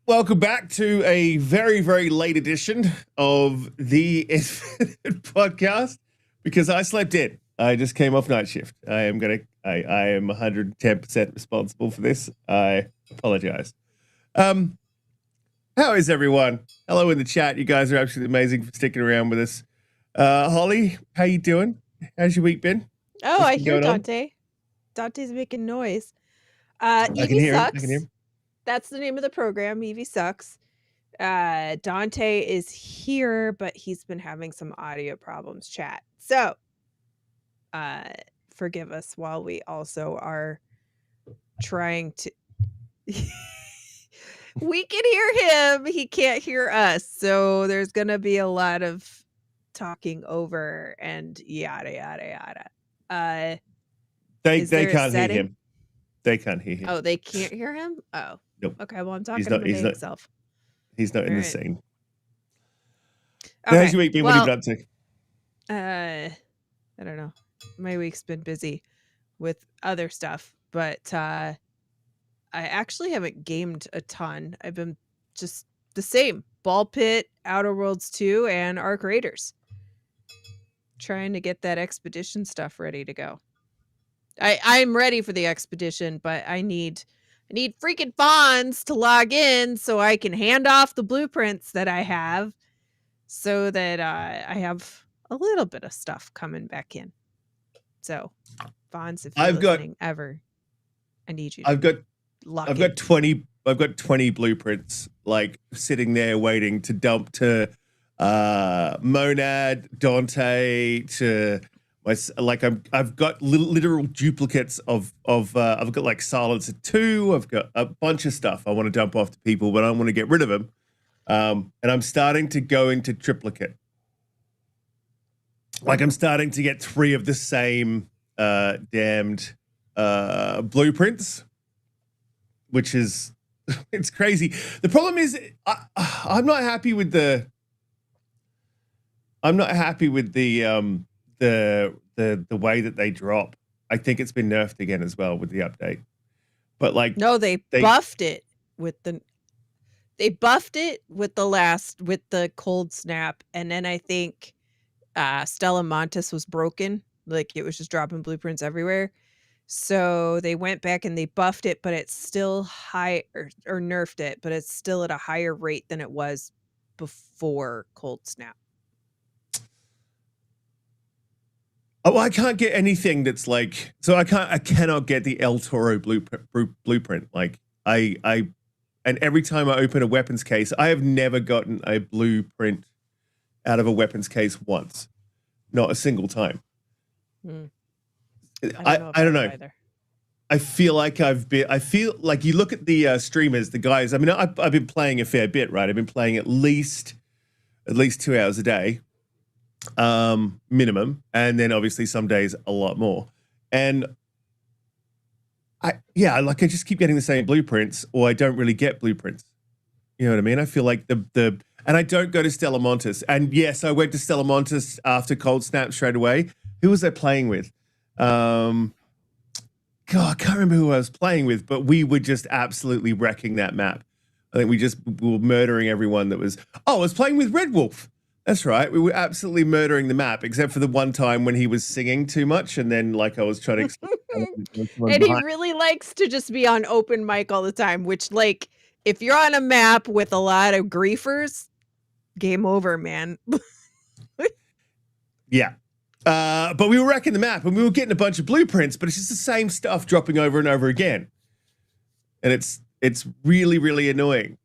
Welcome back to a very, very late edition of the podcast because I slept in. I just came off night shift. I am 110% responsible for this. I apologize. How is everyone? Hello in the chat. You guys are absolutely amazing for sticking around with us. Holly, how you doing? How's your week been? Oh, I hear Donte. Donte's making noise. Evie sucks. That's the name of the program. Evie sucks. Donte is here, but he's been having some audio problems, chat. So forgive us while we also are trying to we can hear him. He can't hear us. So there's gonna be a lot of talking over and yada yada yada. They can't hear him. They can't hear him. Oh, they can't hear him? Oh. Nope. Okay, well, I'm talking to my self. He's not in the scene. Okay. How's your week been? What have you been up to? I don't know. My week's been busy with other stuff, but I actually haven't gamed a ton. I've been just the same. Ball Pit, Outer Worlds 2, and Arc Raiders. Trying to get that expedition stuff ready to go. I'm ready for the expedition, but I need freaking Fonz to log in so I can hand off the blueprints that I have so that I have a little bit of stuff coming back in. So, Fonz, if you're listening ever, I need you to I've got 20 blueprints like sitting there waiting to dump to Monad, Donte, to I've got literal duplicates of I've got like Silencer 2. I've got a bunch of stuff I want to dump off to people, but I want to get rid of them. And I'm starting to go into triplicate. Like I'm starting to get 3 of the same damned blueprints, which is it's crazy. The problem is I'm not happy with the way that they drop. I think it's been nerfed again as well with the update. But like no, they buffed it with the cold snap, and then I think Stella Montes was broken. Like it was just dropping blueprints everywhere. So they went back and they buffed it, but it's still high or nerfed it, but it's still at a higher rate than it was before cold snap. Oh, I can't get anything that's like, so I cannot get the El Toro blueprint. Like and every time I open a weapons case, I have never gotten a blueprint out of a weapons case once. Not a single time. I don't know. Either. I feel like you look at the streamers, the guys, I mean, I've been playing a fair bit, right? I've been playing at least 2 hours a day. Minimum, and then obviously some days a lot more. And I just keep getting the same blueprints, or I don't really get blueprints. You know what I mean? I feel like and I don't go to Stella Montes. And yes, I went to Stella Montes after cold snap straight away. Who was I playing with? God, I can't remember who I was playing with, but we were just absolutely wrecking that map. I think we were murdering everyone that was. Oh, I was playing with Red Wolf. That's right. We were absolutely murdering the map, except for the one time when he was singing too much, and then like I was trying to explain. And he really likes to just be on open mic all the time, which like if you're on a map with a lot of griefers, game over, man. Yeah. But we were wrecking the map and we were getting a bunch of blueprints, but it's just the same stuff dropping over and over again. And it's really, really annoying.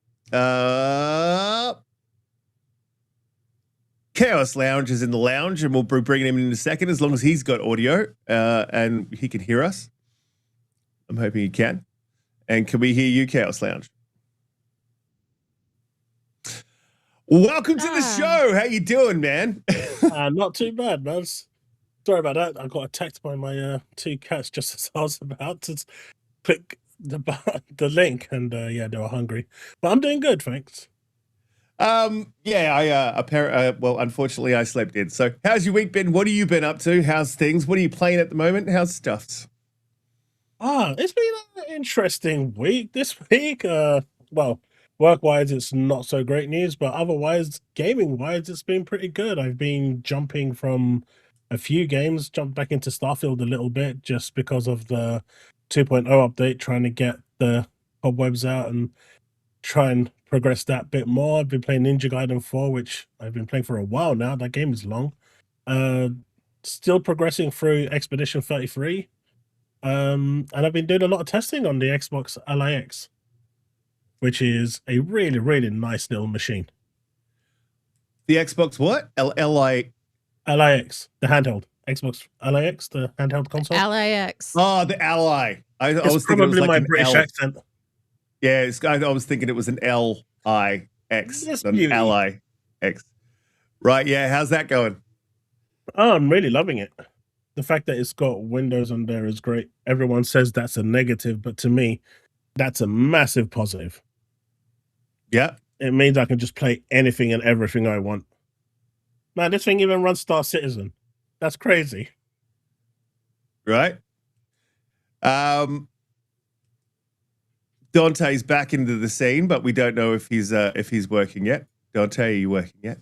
Chaos Lounge is in the lounge, and we'll be bringing him in a second as long as he's got audio and he can hear us. I'm hoping he can. And can we hear you, Chaos Lounge? Welcome to the show. How you doing, man? Not too bad, man. Sorry about that. I got attacked by my 2 cats just as I was about to click the link, and they were hungry. But I'm doing good, thanks. Well, unfortunately I slept in. So how's your week been? What have you been up to? How's things? What are you playing at the moment? How's stuffs? It's been an interesting week this week. Well, Work-wise, it's not so great news, but otherwise, gaming-wise, it's been pretty good. I've been jumping from a few games, jumped back into Starfield a little bit just because of the 2.0 update, trying to get the cobwebs out and try and progress that a bit more. I've been playing Ninja Gaiden 4, which I've been playing for a while now. That game is long. Still progressing through Expedition 33. And I've been doing a lot of testing on the Xbox LIX, which is a really, really nice little machine. The Xbox what? LIX, the handheld. Xbox LIX, the handheld console. LIX. Oh, the Ally. I was thinking it was probably like my an British L. accent. Yeah, I was thinking it was an LIX, Yes, an beauty. LIX. Right, yeah. How's that going? Oh, I'm really loving it. The fact that it's got Windows on there is great. Everyone says that's a negative, but to me, that's a massive positive. Yeah. It means I can just play anything and everything I want. Man, this thing even runs Star Citizen. That's crazy. Right. Donte's back into the scene, but we don't know if he's working yet. Donte, are you working yet?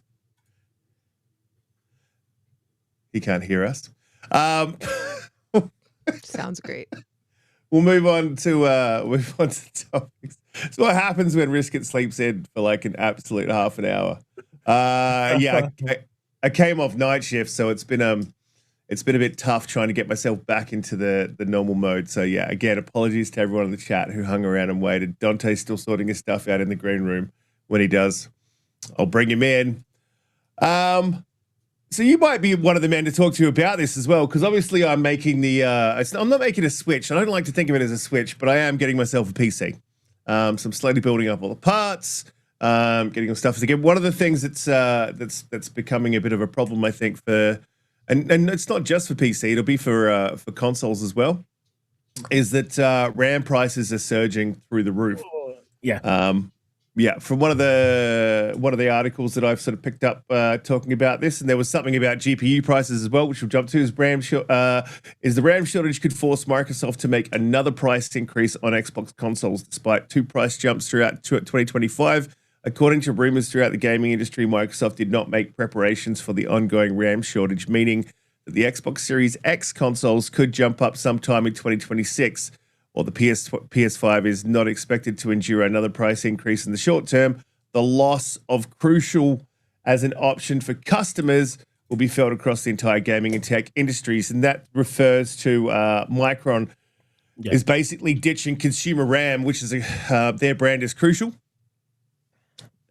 He can't hear us. Sounds great. We'll move on to topics. So what happens when Riskit sleeps in for like an absolute half an hour? Yeah, I came off night shift, so it's been a bit tough trying to get myself back into the normal mode. So yeah, again, apologies to everyone in the chat who hung around and waited. Donte's still sorting his stuff out in the green room. When he does, I'll bring him in. So you might be one of the men to talk to you about this as well, because obviously I'm making the. I'm not making a switch. I don't like to think of it as a switch, but I am getting myself a PC. So I'm slowly building up all the parts, getting all stuff together. One of the things that's becoming a bit of a problem, I think, and it's not just for PC. It'll be for consoles as well. Is that RAM prices are surging through the roof? Yeah. Yeah, from one of the articles that I've sort of picked up talking about this, and there was something about GPU prices as well, which we'll jump to. Is the RAM shortage could force Microsoft to make another price increase on Xbox consoles, despite 2 price jumps throughout 2025. According to rumors throughout the gaming industry, Microsoft did not make preparations for the ongoing RAM shortage, meaning that the Xbox Series X consoles could jump up sometime in 2026. While the PS5 is not expected to endure another price increase in the short term, the loss of Crucial as an option for customers will be felt across the entire gaming and tech industries. And that refers to Micron is basically ditching consumer RAM, which is their brand is Crucial.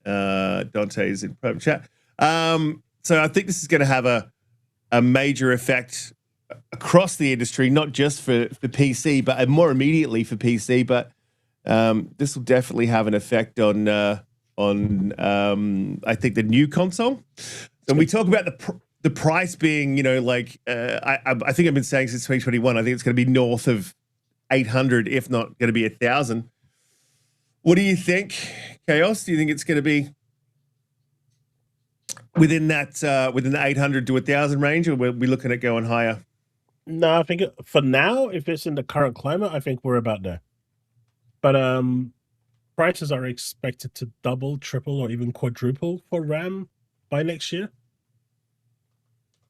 Donte is in private chat. So I think this is going to have a major effect across the industry, not just for PC, but more immediately for PC. But this will definitely have an effect on I think the new console. So we talk about the price being, I think I've been saying since 2021. I think it's going to be north of 800, if not going to be 1,000. What do you think, Chaos? Do you think it's going to be within the 800 to 1,000 range, or are we looking at going higher? No, I think for now, if it's in the current climate, I think we're about there. But prices are expected to double, triple, or even quadruple for RAM by next year,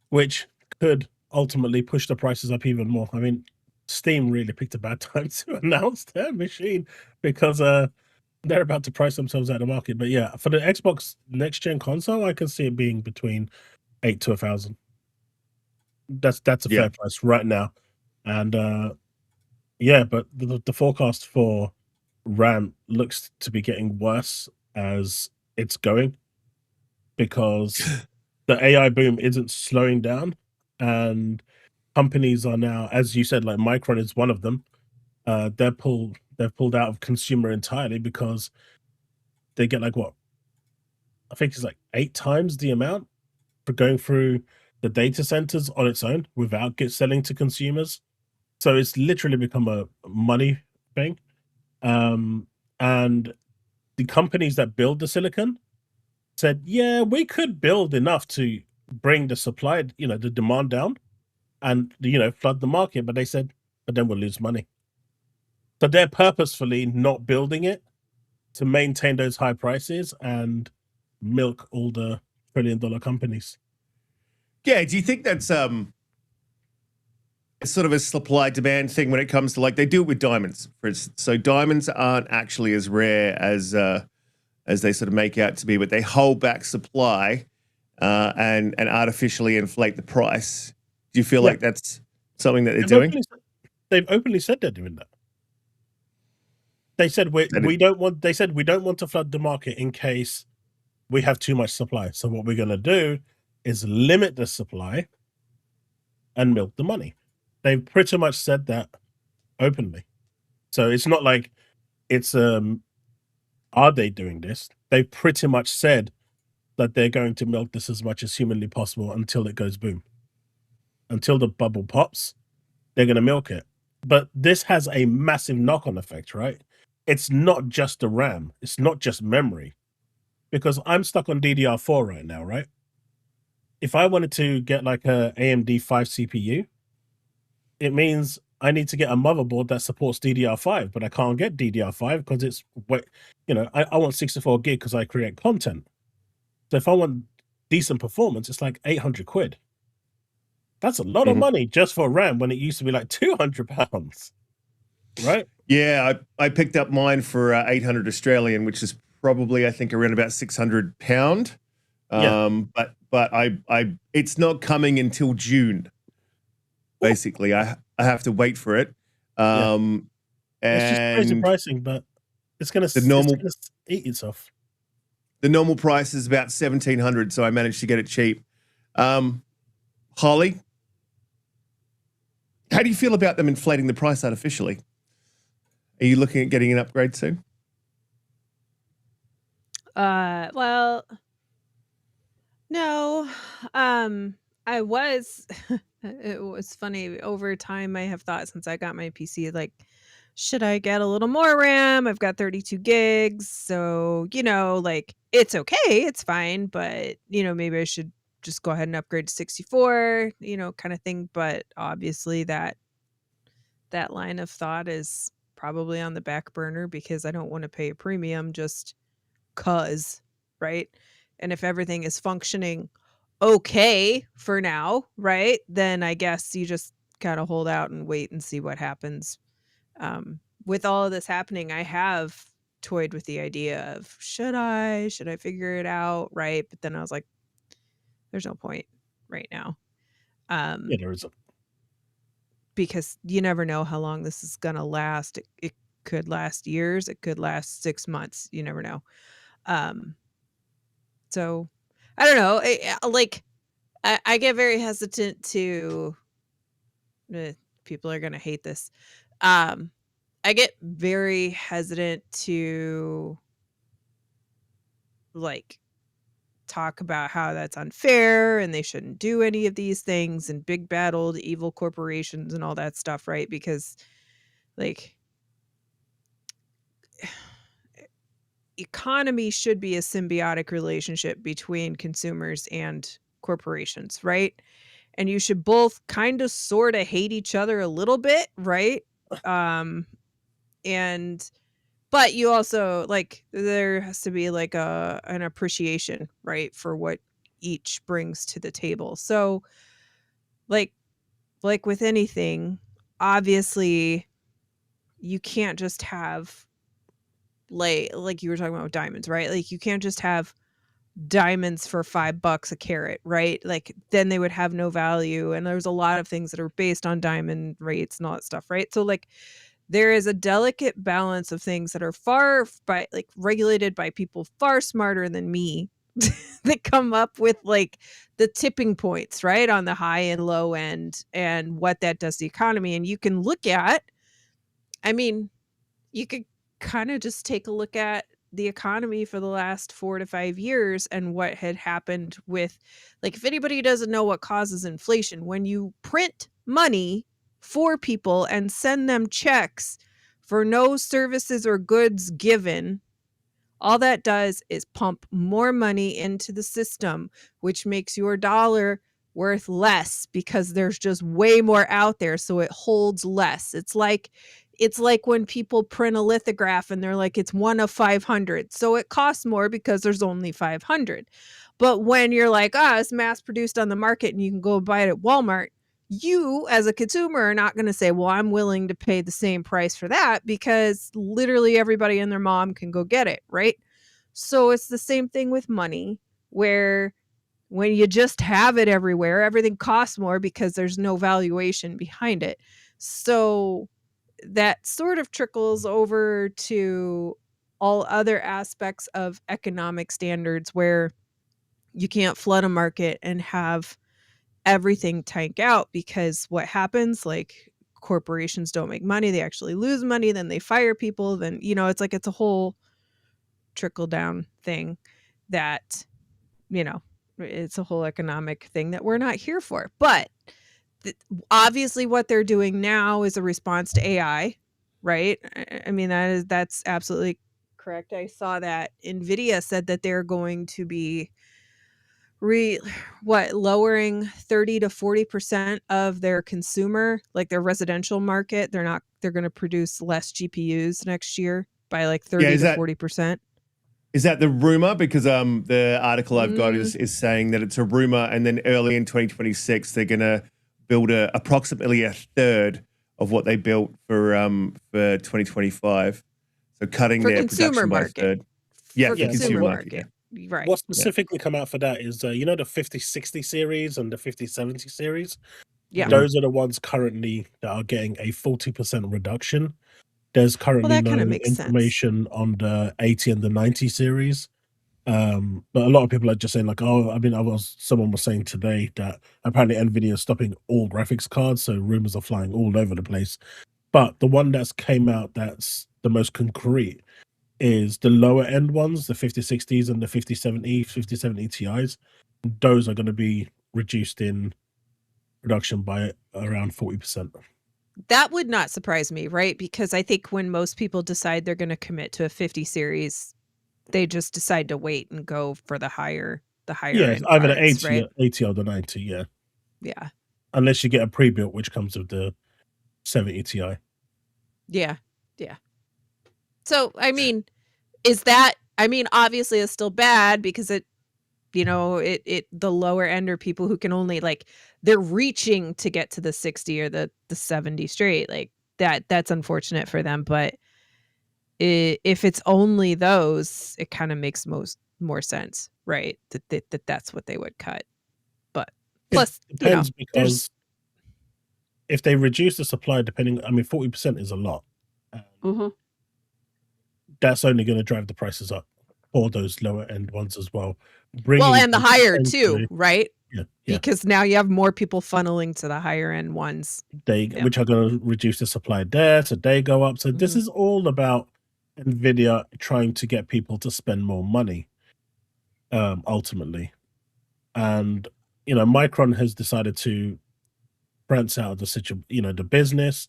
which could ultimately push the prices up even more. I mean, Steam really picked a bad time to announce their machine because they're about to price themselves out of the market. But yeah, for the Xbox next-gen console, I can see it being between 8 to 1,000. That's a fair price right now. And but the forecast for RAM looks to be getting worse as it's going, because the AI boom isn't slowing down, and companies are now, as you said, like Micron is one of them. They've pulled out of consumer entirely because they get like what I think is like 8 times the amount for going through the data centers on its own without selling to consumers. So it's literally become a money thing. And the companies that build the silicon said, yeah, we could build enough to bring the supply, the demand down and, flood the market. But they said, but then we'll lose money. So they're purposefully not building it to maintain those high prices and milk all the trillion-dollar companies. Yeah, do you think that's it's sort of a supply demand thing when it comes to, like, they do it with diamonds, for instance. So diamonds aren't actually as rare as they sort of make out to be, but they hold back supply and artificially inflate the price. Do you feel like that's something that they're doing? They've openly said they're doing that. They said we don't want to flood the market in case we have too much supply. So what we're going to do is limit the supply and milk the money. They've pretty much said that openly. So it's not like it's are they doing this? They pretty much said that they're going to milk this as much as humanly possible until it goes boom. Until the bubble pops, they're going to milk it. But this has a massive knock-on effect, right? It's not just the RAM. It's not just memory. Because I'm stuck on DDR4 right now, right? If I wanted to get like a AMD 5 CPU, it means I need to get a motherboard that supports DDR5, but I can't get DDR5 because it's, I want 64 gig because I create content. So if I want decent performance, it's like 800 quid. That's a lot of money just for RAM when it used to be like £200, right? Yeah, I picked up mine for 800 Australian, which is probably, I think, around about £600. But I it's not coming until June. Basically, I have to wait for it. It's just crazy pricing, but it's gonna eat itself. The normal price is about 1,700, so I managed to get it cheap. Holly, how do you feel about them inflating the price artificially? Are you looking at getting an upgrade soon? Well, no. I was. It was funny. Over time, I have thought since I got my PC, like, should I get a little more RAM? I've got 32 gigs, so like, it's okay, it's fine, but maybe I should just go ahead and upgrade to 64, kind of thing. But obviously, that line of thought is probably on the back burner because I don't want to pay a premium just cause, right? And if everything is functioning okay for now, right, then I guess you just kind of hold out and wait and see what happens. With all of this happening, I have toyed with the idea of should I figure it out, right? But then I was like, there's no point right now. Yeah, there isn't. Because you never know how long this is gonna last. It could last years, it could last 6 months, you never know. So I don't know. I get very hesitant to. People are gonna hate this. I get very hesitant to like talk about how that's unfair and they shouldn't do any of these things and big bad old evil corporations and all that stuff, right? Because like economy should be a symbiotic relationship between consumers and corporations, right? And you should both kind of sort of hate each other a little bit, right? But you also like there has to be like an appreciation, right, for what each brings to the table. So like with anything, obviously you can't just have like you were talking about with diamonds, right? Like you can't just have diamonds for $5 a carat, right? Like then they would have no value. And there's a lot of things that are based on diamond rates and all that stuff, right? So like there is a delicate balance of things that are regulated by people far smarter than me that come up with like the tipping points, right, on the high and low end and what that does to the economy. And you can look at, you could kind of just take a look at the economy for the last 4 to 5 years and what had happened with, like, if anybody doesn't know what causes inflation, when you print money for people and send them checks for no services or goods given, all that does is pump more money into the system, which makes your dollar worth less because there's just way more out there, so it holds less. It's like it's like when people print a lithograph and they're like, it's 1 of 500. So it costs more because there's only 500. But when you're like, it's mass produced on the market and you can go buy it at Walmart, you as a consumer are not going to say, well, I'm willing to pay the same price for that because literally everybody and their mom can go get it, right? So it's the same thing with money, where when you just have it everywhere, everything costs more because there's no valuation behind it. So that sort of trickles over to all other aspects of economic standards, where you can't flood a market and have everything tank out, because what happens, like, corporations don't make money, they actually lose money, then they fire people, then it's like it's a whole trickle down thing that it's a whole economic thing that we're not here for. But obviously what they're doing now is a response to AI, right? I mean, that's absolutely correct. I saw that Nvidia said that they're going to be lowering 30 to 40% of their consumer, like their residential market. They're going to produce less GPUs next year by like 30 to 40%. Is that the rumor? Because the article I've got is saying that it's a rumor, and then early in 2026 they're going to build approximately a third of what they built for 2025. So cutting their production by a third. Yeah, for consumer market. Yeah. Right. What specifically come out for that is the 5060 series and the 5070 series. Yeah, those are the ones currently that are getting a 40% reduction. There's currently no information on the 80 and the 90 series. But a lot of people are just saying like, someone was saying today that apparently Nvidia is stopping all graphics cards, so rumors are flying all over the place. But the one that's came out that's the most concrete is the lower end ones, the 5060s and the 5070 Ti's. Those are going to be reduced in production by around 40%. That would not surprise me, right? Because I think when most people decide they're going to commit to a 50 series, they just decide to wait and go for the higher end either cards, the 80, right? 80 or the 90, yeah. Unless you get a pre-built, which comes with the 70 Ti. Yeah. So, I mean, obviously it's still bad because it the lower end are people who can only, like, they're reaching to get to the 60 or the 70 straight, like that's unfortunate for them. But if it's only those, it kind of makes more sense, right? That's what they would cut. But plus, it depends, because if they reduce the supply, 40% is a lot. That's only going to drive the prices up for those lower end ones as well. And the higher too, right? Yeah. Because now you have more people funneling to the higher end ones. Which are going to reduce the supply there, so they go up. So this is all about Nvidia trying to get people to spend more money, ultimately. And Micron has decided to branch out of the business.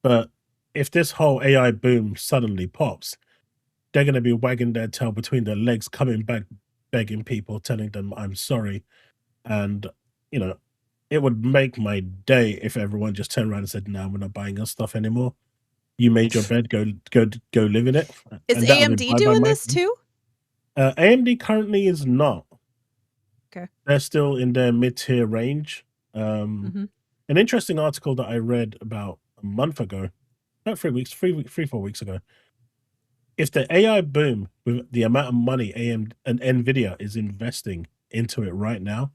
But if this whole AI boom suddenly pops, they're going to be wagging their tail between their legs, coming back, begging people, telling them, I'm sorry. And, it would make my day if everyone just turned around and said, no, we're not buying your stuff anymore. You made your bed, go live in it. Is AMD doing this too? AMD currently is not. Okay. They're still in their mid-tier range. An interesting article that I read about a month ago, not 3 weeks, 4 weeks ago. If the AI boom, with the amount of money AMD and Nvidia is investing into it right now,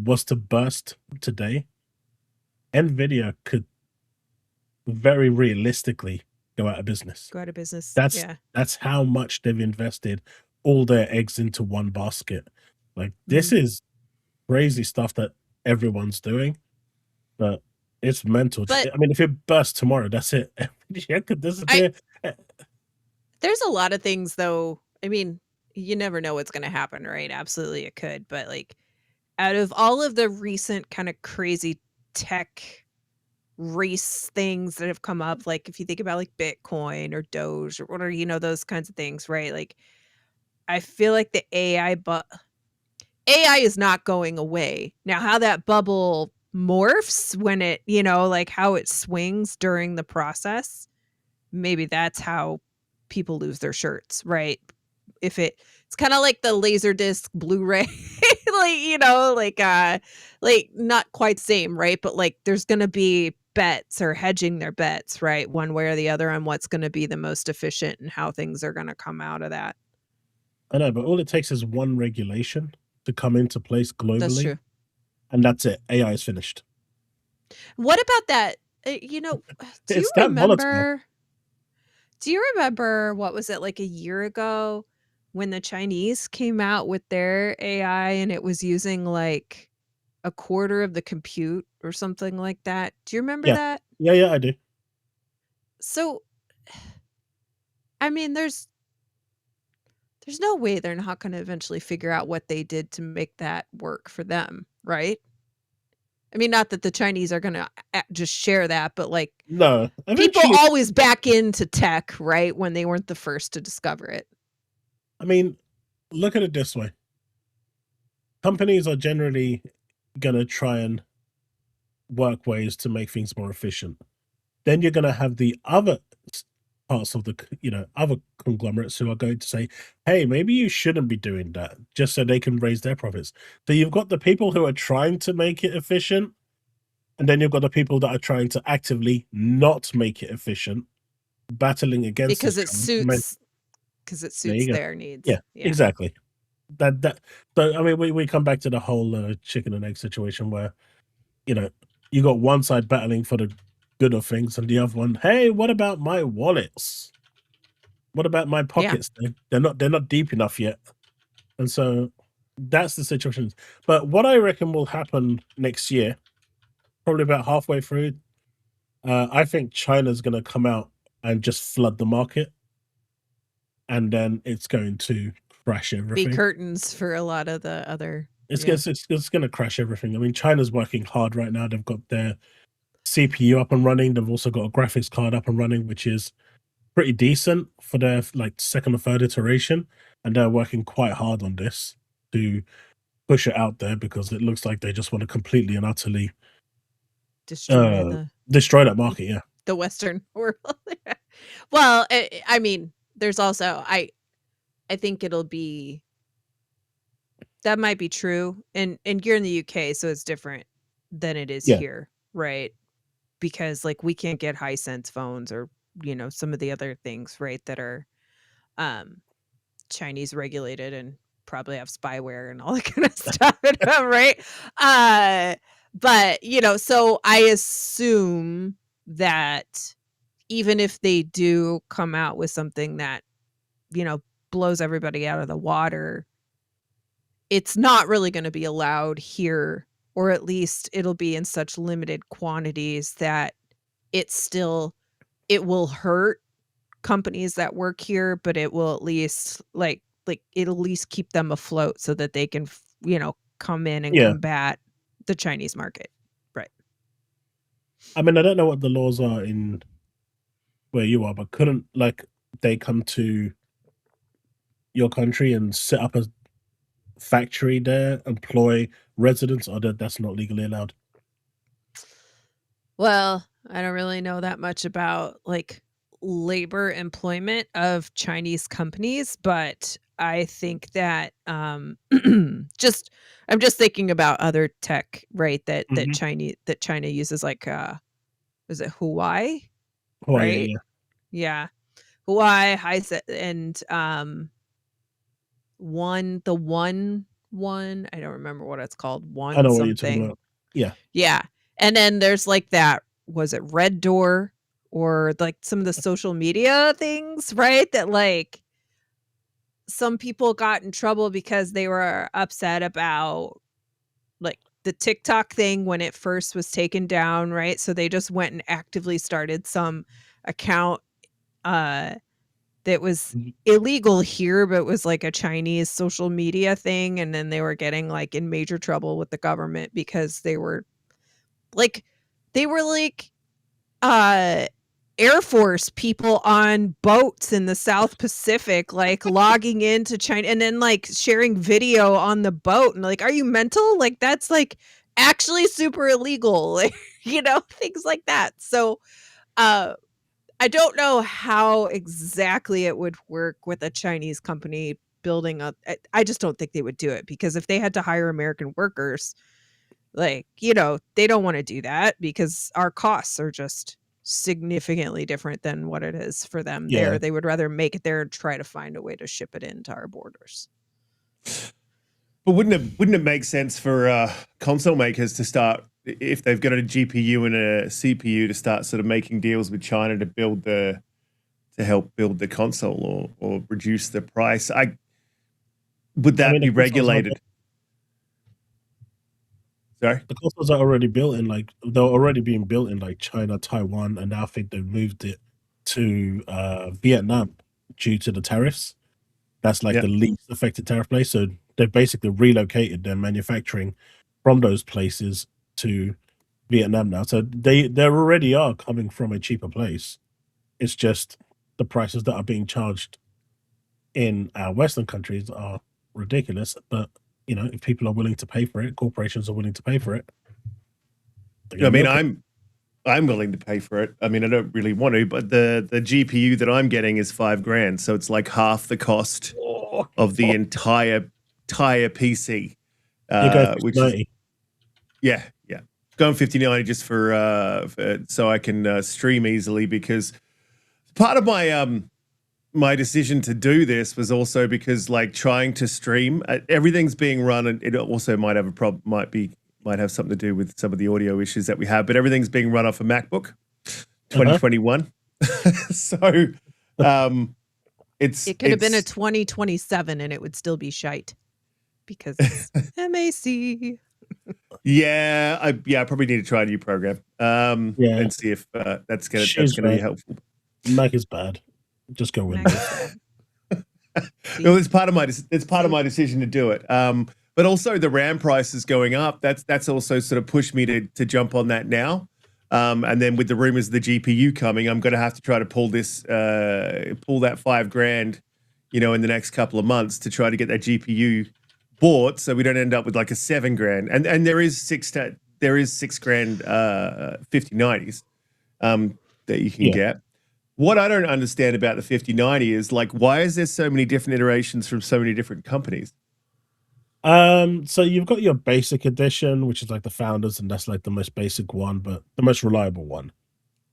was to burst today, Nvidia could very realistically go out of business. That's how much they've invested all their eggs into one basket. Like, this is crazy stuff that everyone's doing, but it's mental. If it bursts tomorrow, that's it. Nvidia could disappear. There's a lot of things, though. I mean, you never know what's going to happen, right? Absolutely, it could. But, like, out of all of the recent kind of crazy tech race things that have come up, like if you think about like Bitcoin or Doge or what are, those kinds of things, right? Like, I feel like the AI is not going away. Now, how that bubble morphs when it, like how it swings during the process, maybe that's how people lose their shirts, right? If it's kind of like the Laserdisc Blu-ray, like not quite same, right? But like there's gonna be bets or hedging their bets, right? One way or the other on what's gonna be the most efficient and how things are gonna come out of that. I know, but all it takes is one regulation to come into place That's globally, true. and that's it. AI is finished. What about that? Do you It's that volatile. remember? Do you remember what was it like a year ago when the Chinese came out with their AI and it was using like a quarter of the compute or something like that? Do you remember Yeah. that? Yeah, I do. So, I mean, there's no way they're not going to eventually figure out what they did to make that work for them, right? I mean, not that the Chinese are going to just share that, but like No, people eventually. always back into tech, right? When they weren't the first to discover it. I mean, look at it this way. Companies are generally going to try and work ways to make things more efficient. Then you're going to have the other parts of the, other conglomerates who are going to say, hey, maybe you shouldn't be doing that, just so they can raise their profits. So you've got the people who are trying to make it efficient, and then you've got the people that are trying to actively not make it efficient, battling against Because this it trend. There you go. their needs. Yeah, exactly. So I mean, we come back to the whole chicken and egg situation where, you got one side battling for the good of things, and the other one, hey, what about my wallets? What about my pockets? They're not deep enough yet, and so that's the situation. But what I reckon will happen next year, probably about halfway through, I think China's going to come out and just flood the market, and then it's going to crash Be everything. curtains for a lot of the other. It's going to crash everything. I mean, China's working hard right now. They've got their CPU up and running. They've also got a graphics card up and running, which is pretty decent for their like second or third iteration, and they're working quite hard on this to push it out there because it looks like they just want to completely and utterly destroy that market. Yeah, the Western world. Well, I mean, there's also I think it'll be that might be true, and you're in the UK, so it's different than it is here, right? Because like we can't get Hisense phones or some of the other things, right, that are Chinese regulated and probably have spyware and all that kind of stuff in them, right? But so I assume that even if they do come out with something that blows everybody out of the water, it's not really going to be allowed here, or at least it'll be in such limited quantities that it will hurt companies that work here, but it will at least it'll at least keep them afloat so that they can come in and combat the Chinese market. Right. I mean, I don't know what the laws are in where you are, but couldn't they come to your country and set up a factory there, employ residents, or that's not legally allowed? Well, I don't really know that much about labor employment of Chinese companies, but I think that I'm just thinking about other tech, right? That China uses, like is it Huawei? Right? Yeah. Huawei, Hisense, and one, I don't remember what it's called. One I know what something. you're talking about. Yeah. And then there's like that, was it Red Door, or like some of the social media things, right? That like some people got in trouble because they were upset about like the TikTok thing when it first was taken down, right? So they just went and actively started some account that was illegal here, but was like a Chinese social media thing, and then they were getting like in major trouble with the government because they were like Air Force people on boats in the South Pacific, like logging into China and then like sharing video on the boat, and like, are you mental? Like that's like actually super illegal, like, things like that. So I don't know how exactly it would work with a Chinese company building up. I just don't think they would do it, because if they had to hire American workers, like, they don't want to do that, because our costs are just significantly different than what it is for them there. Yeah. They would rather make it there and try to find a way to ship it into our borders. But wouldn't it make sense for console makers to start, if they've got a GPU and a CPU, to start sort of making deals with China to help build the console, or reduce the price? Would that be regulated? Sorry? The consoles are already built in, like, they're already being built in like China, Taiwan, and now I think they've moved it to Vietnam due to the tariffs. That's like Yeah. the least affected tariff place. So they've basically relocated their manufacturing from those places to Vietnam now. So they already are coming from a cheaper place. It's just the prices that are being charged in our Western countries are ridiculous. But if people are willing to pay for it, corporations are willing to pay for it. I mean, I'm willing to pay for it. I mean, I don't really want to, but the GPU that I'm getting is $5,000, so it's like half the cost of the entire PC. Which is, yeah, going 5090 just for so I can stream easily, because part of my decision to do this was also because, like, trying to stream, everything's being run, and it also might have a problem, might have something to do with some of the audio issues that we have, but everything's being run off a MacBook 2021. So it could have been a 2027 and it would still be shite, because it's MAC. Yeah, I probably need to try a new program and see if that's gonna be helpful. Mac is bad. Just go Windows. Well, it's part of my decision to do it. But also the RAM price is going up. That's also sort of pushed me to jump on that now. And then with the rumors of the GPU coming, I'm going to have to try to pull that $5,000, in the next couple of months, to try to get that GPU bought, so we don't end up with like a $7,000. And there is $6,000 5090s that you can get. What I don't understand about the 5090 is, like, why is there so many different iterations from so many different companies? So you've got your basic edition, which is like the Founders, and that's like the most basic one, but the most reliable one.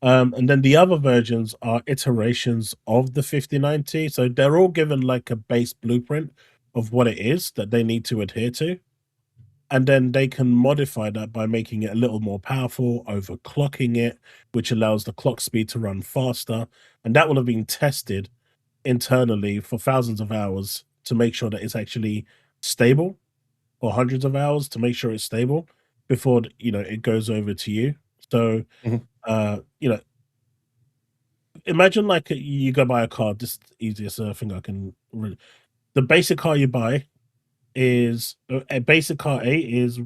And then the other versions are iterations of the 5090. So they're all given like a base blueprint of what it is that they need to adhere to. And then they can modify that by making it a little more powerful, overclocking it, which allows the clock speed to run faster. And that will have been tested internally for thousands of hours to make sure that it's actually stable, or hundreds of hours to make sure it's stable before it goes over to you. So imagine like you go buy a car. This is the easiest thing I can the basic car you buy is a basic car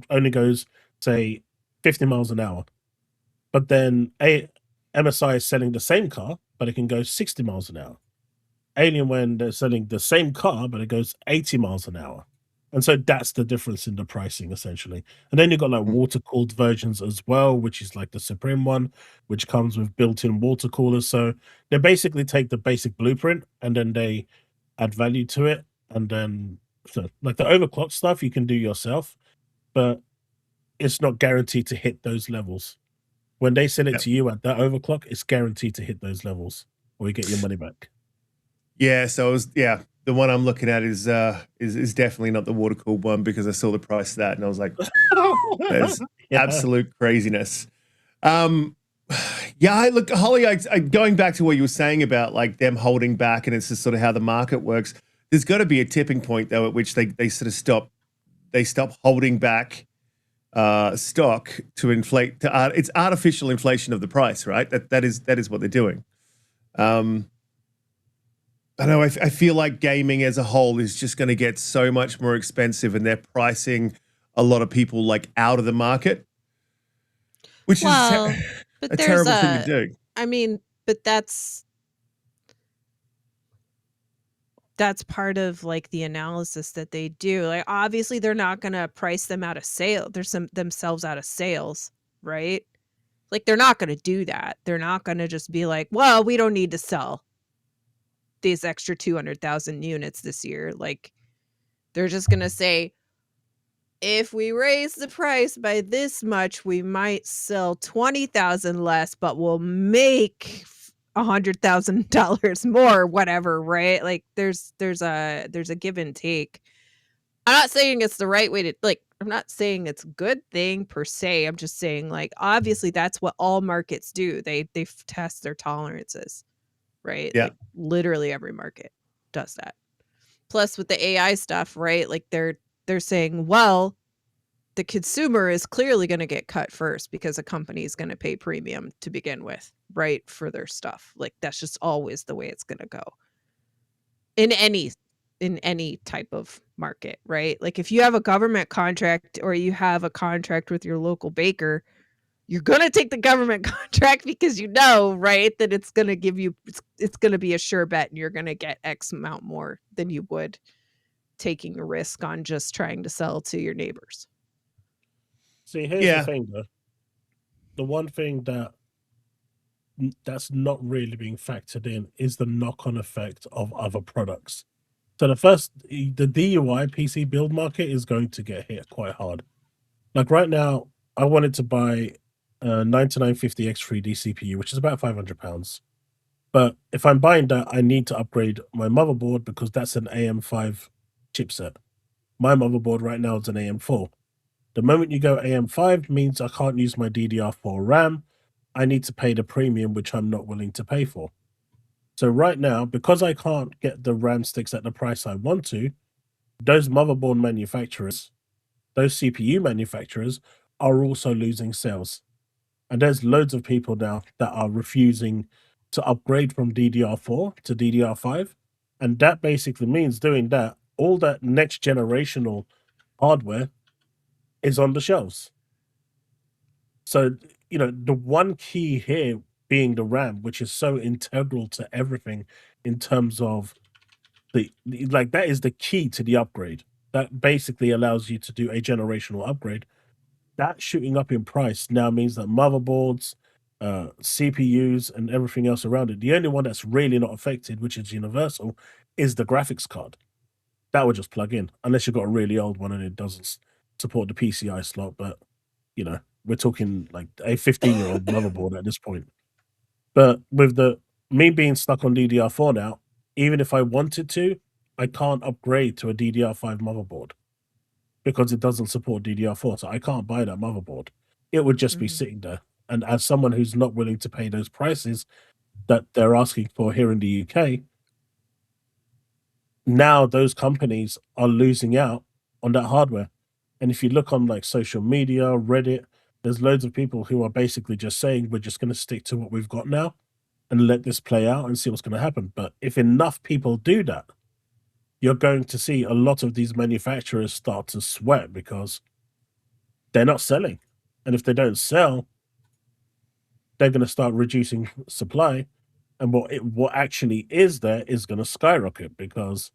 only goes, say, 50 miles an hour, but then MSI is selling the same car, but it can go 60 miles an hour. Alienware, they're selling the same car, but it goes 80 miles an hour. And so that's the difference in the pricing, essentially. And then you've got like water-cooled versions as well, which is like the Supreme one, which comes with built-in water coolers. So they basically take the basic blueprint and then they add value to it. And then, so like the overclock stuff you can do yourself, but it's not guaranteed to hit those levels. When they send it to you at that overclock, it's guaranteed to hit those levels, or you get your money back. Yeah, so the one I'm looking at is definitely not the water cooled one, because I saw the price of that and I was like, that's absolute craziness. Look, Holly, going back to what you were saying about like them holding back, and it's just sort of how the market works. There's got to be a tipping point though at which they sort of stop holding back stock to inflate. It's artificial inflation of the price, right? That is what they're doing. I know. I feel like gaming as a whole is just going to get so much more expensive, and they're pricing a lot of people like out of the market, which is a terrible thing to do. I mean, but that's part of like the analysis that they do. Like, obviously, they're not going to price them out of themselves out of sales, right? Like, they're not going to do that. They're not going to just be like, well, we don't need to sell these extra 200,000 units this year. Like, they're just going to say, if we raise the price by this much, we might sell 20,000 less, but we'll make $100,000 more, whatever, right? Like, there's a give and take. I'm not saying it's the right way to, like, I'm not saying it's a good thing per se. I'm just saying, like, obviously that's what all markets do. They test their tolerances, right? Yeah. Like, literally every market does that. Plus with the AI stuff, right? Like, they're saying, well, the consumer is clearly going to get cut first because a company is going to pay premium to begin with, right? For their stuff. Like, that's just always the way it's going to go. In any type of market, right? Like, if you have a government contract or you have a contract with your local baker, you're going to take the government contract because you know, right, that it's going to give you, it's going to be a sure bet and you're going to get X amount more than you would taking a risk on just trying to sell to your neighbors. See, here's the thing, though. The one thing that's not really being factored in is the knock-on effect of other products. So the DUI PC build market is going to get hit quite hard. Like right now, I wanted to buy a 9950 X3D CPU, which is about £500. But if I'm buying that, I need to upgrade my motherboard because that's an AM5 chipset. My motherboard right now is an AM4. The moment you go AM5 means I can't use my DDR4 RAM. I need to pay the premium, which I'm not willing to pay for. So right now, because I can't get the RAM sticks at the price I want to, those motherboard manufacturers, those CPU manufacturers are also losing sales. And there's loads of people now that are refusing to upgrade from DDR4 to DDR5. And that basically means doing that, all that next generational hardware is on the shelves. So, the one key here being the RAM, which is so integral to everything in terms of that is the key to the upgrade. That basically allows you to do a generational upgrade. That shooting up in price now means that motherboards, CPUs, and everything else around it, the only one that's really not affected, which is universal, is the graphics card. That would just plug in, unless you've got a really old one and it doesn't support the PCI slot. But, we're talking like a 15-year-old motherboard at this point. But with me being stuck on DDR4 now, even if I wanted to, I can't upgrade to a DDR5 motherboard because it doesn't support DDR4. So I can't buy that motherboard. It would just be sitting there. And as someone who's not willing to pay those prices that they're asking for here in the UK, now those companies are losing out on that hardware. And if you look on like social media, Reddit, there's loads of people who are basically just saying, we're just going to stick to what we've got now and let this play out and see what's going to happen. But if enough people do that, you're going to see a lot of these manufacturers start to sweat because they're not selling. And if they don't sell, they're going to start reducing supply. And what actually is there is going to skyrocket because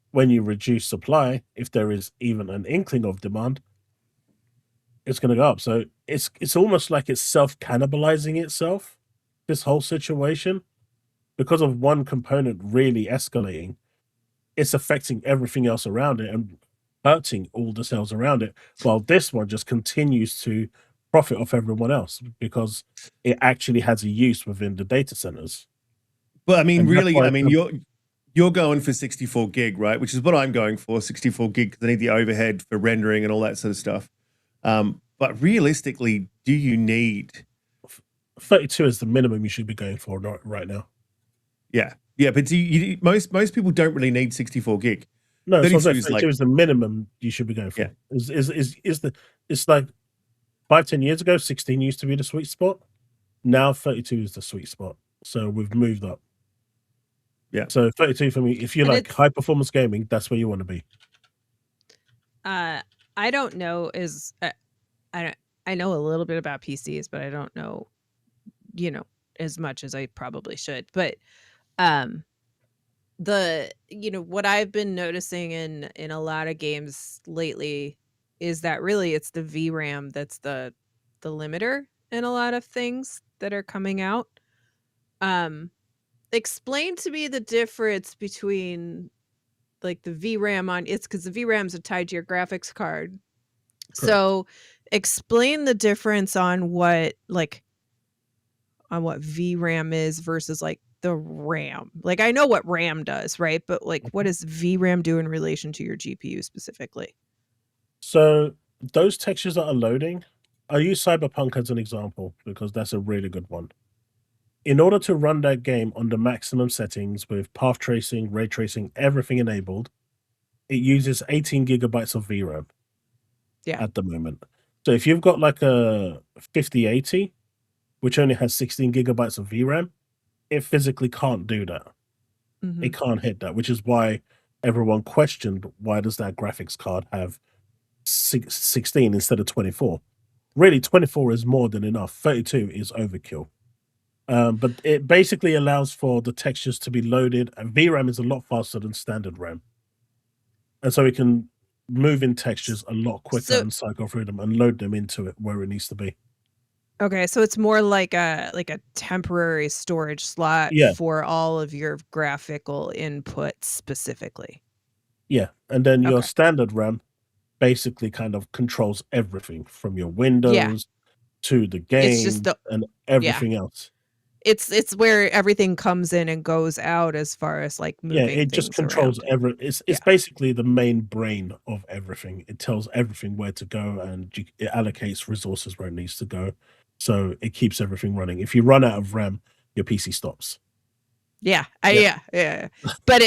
when you reduce supply, if there is even an inkling of demand, it's going to go up. So it's almost like it's self-cannibalizing itself, this whole situation, because of one component really escalating. It's affecting everything else around it and hurting all the cells around it, while this one just continues to profit off everyone else because it actually has a use within the data centers. But I mean, really, you're going for 64 gig, right? Which is what I'm going for, 64 gig, because I need the overhead for rendering and all that sort of stuff. But realistically, do you need 32 is the minimum you should be going for right now? Yeah, but most people don't really need 64 gig. No, 32 is the minimum you should be going for. Yeah. It's like 5-10 years ago, 16 used to be the sweet spot. Now 32 is the sweet spot. So we've moved up. Yeah. So 32 for me, if you like high performance gaming, that's where you want to be. I don't know I know a little bit about PCs, but I don't know, as much as I probably should. But what I've been noticing in a lot of games lately is that really it's the VRAM that's the limiter. in a lot of things that are coming out. Explain to me the difference between like the VRAM on it's because the VRAMs are tied to your graphics card. So explain the difference on what VRAM is versus like the RAM. Like I know what RAM does, right? But like what does VRAM do in relation to your GPU specifically? So those textures that are loading, I use Cyberpunk as an example because that's a really good one. In order to run that game on the maximum settings with path tracing, ray tracing, everything enabled, it uses 18 gigabytes of VRAM at the moment. So if you've got like a 5080, which only has 16 gigabytes of VRAM, it physically can't do that. Mhm. It can't hit that, which is why everyone questioned why does that graphics card have 16 instead of 24. Really, 24 is more than enough. 32 is overkill. But it basically allows for the textures to be loaded, and VRAM is a lot faster than standard RAM. And so it can move in textures a lot quicker and cycle through them and load them into it where it needs to be. Okay, so it's more like a temporary storage slot for all of your graphical inputs specifically. Yeah, and then your standard RAM basically kind of controls everything from your windows to the game and everything else. It's where everything comes in and goes out as far as like moving it just things controls around. it's basically the main brain of everything. It tells everything where to go and it allocates resources where it needs to go. So it keeps everything running. If you run out of RAM, your PC stops. Yeah. But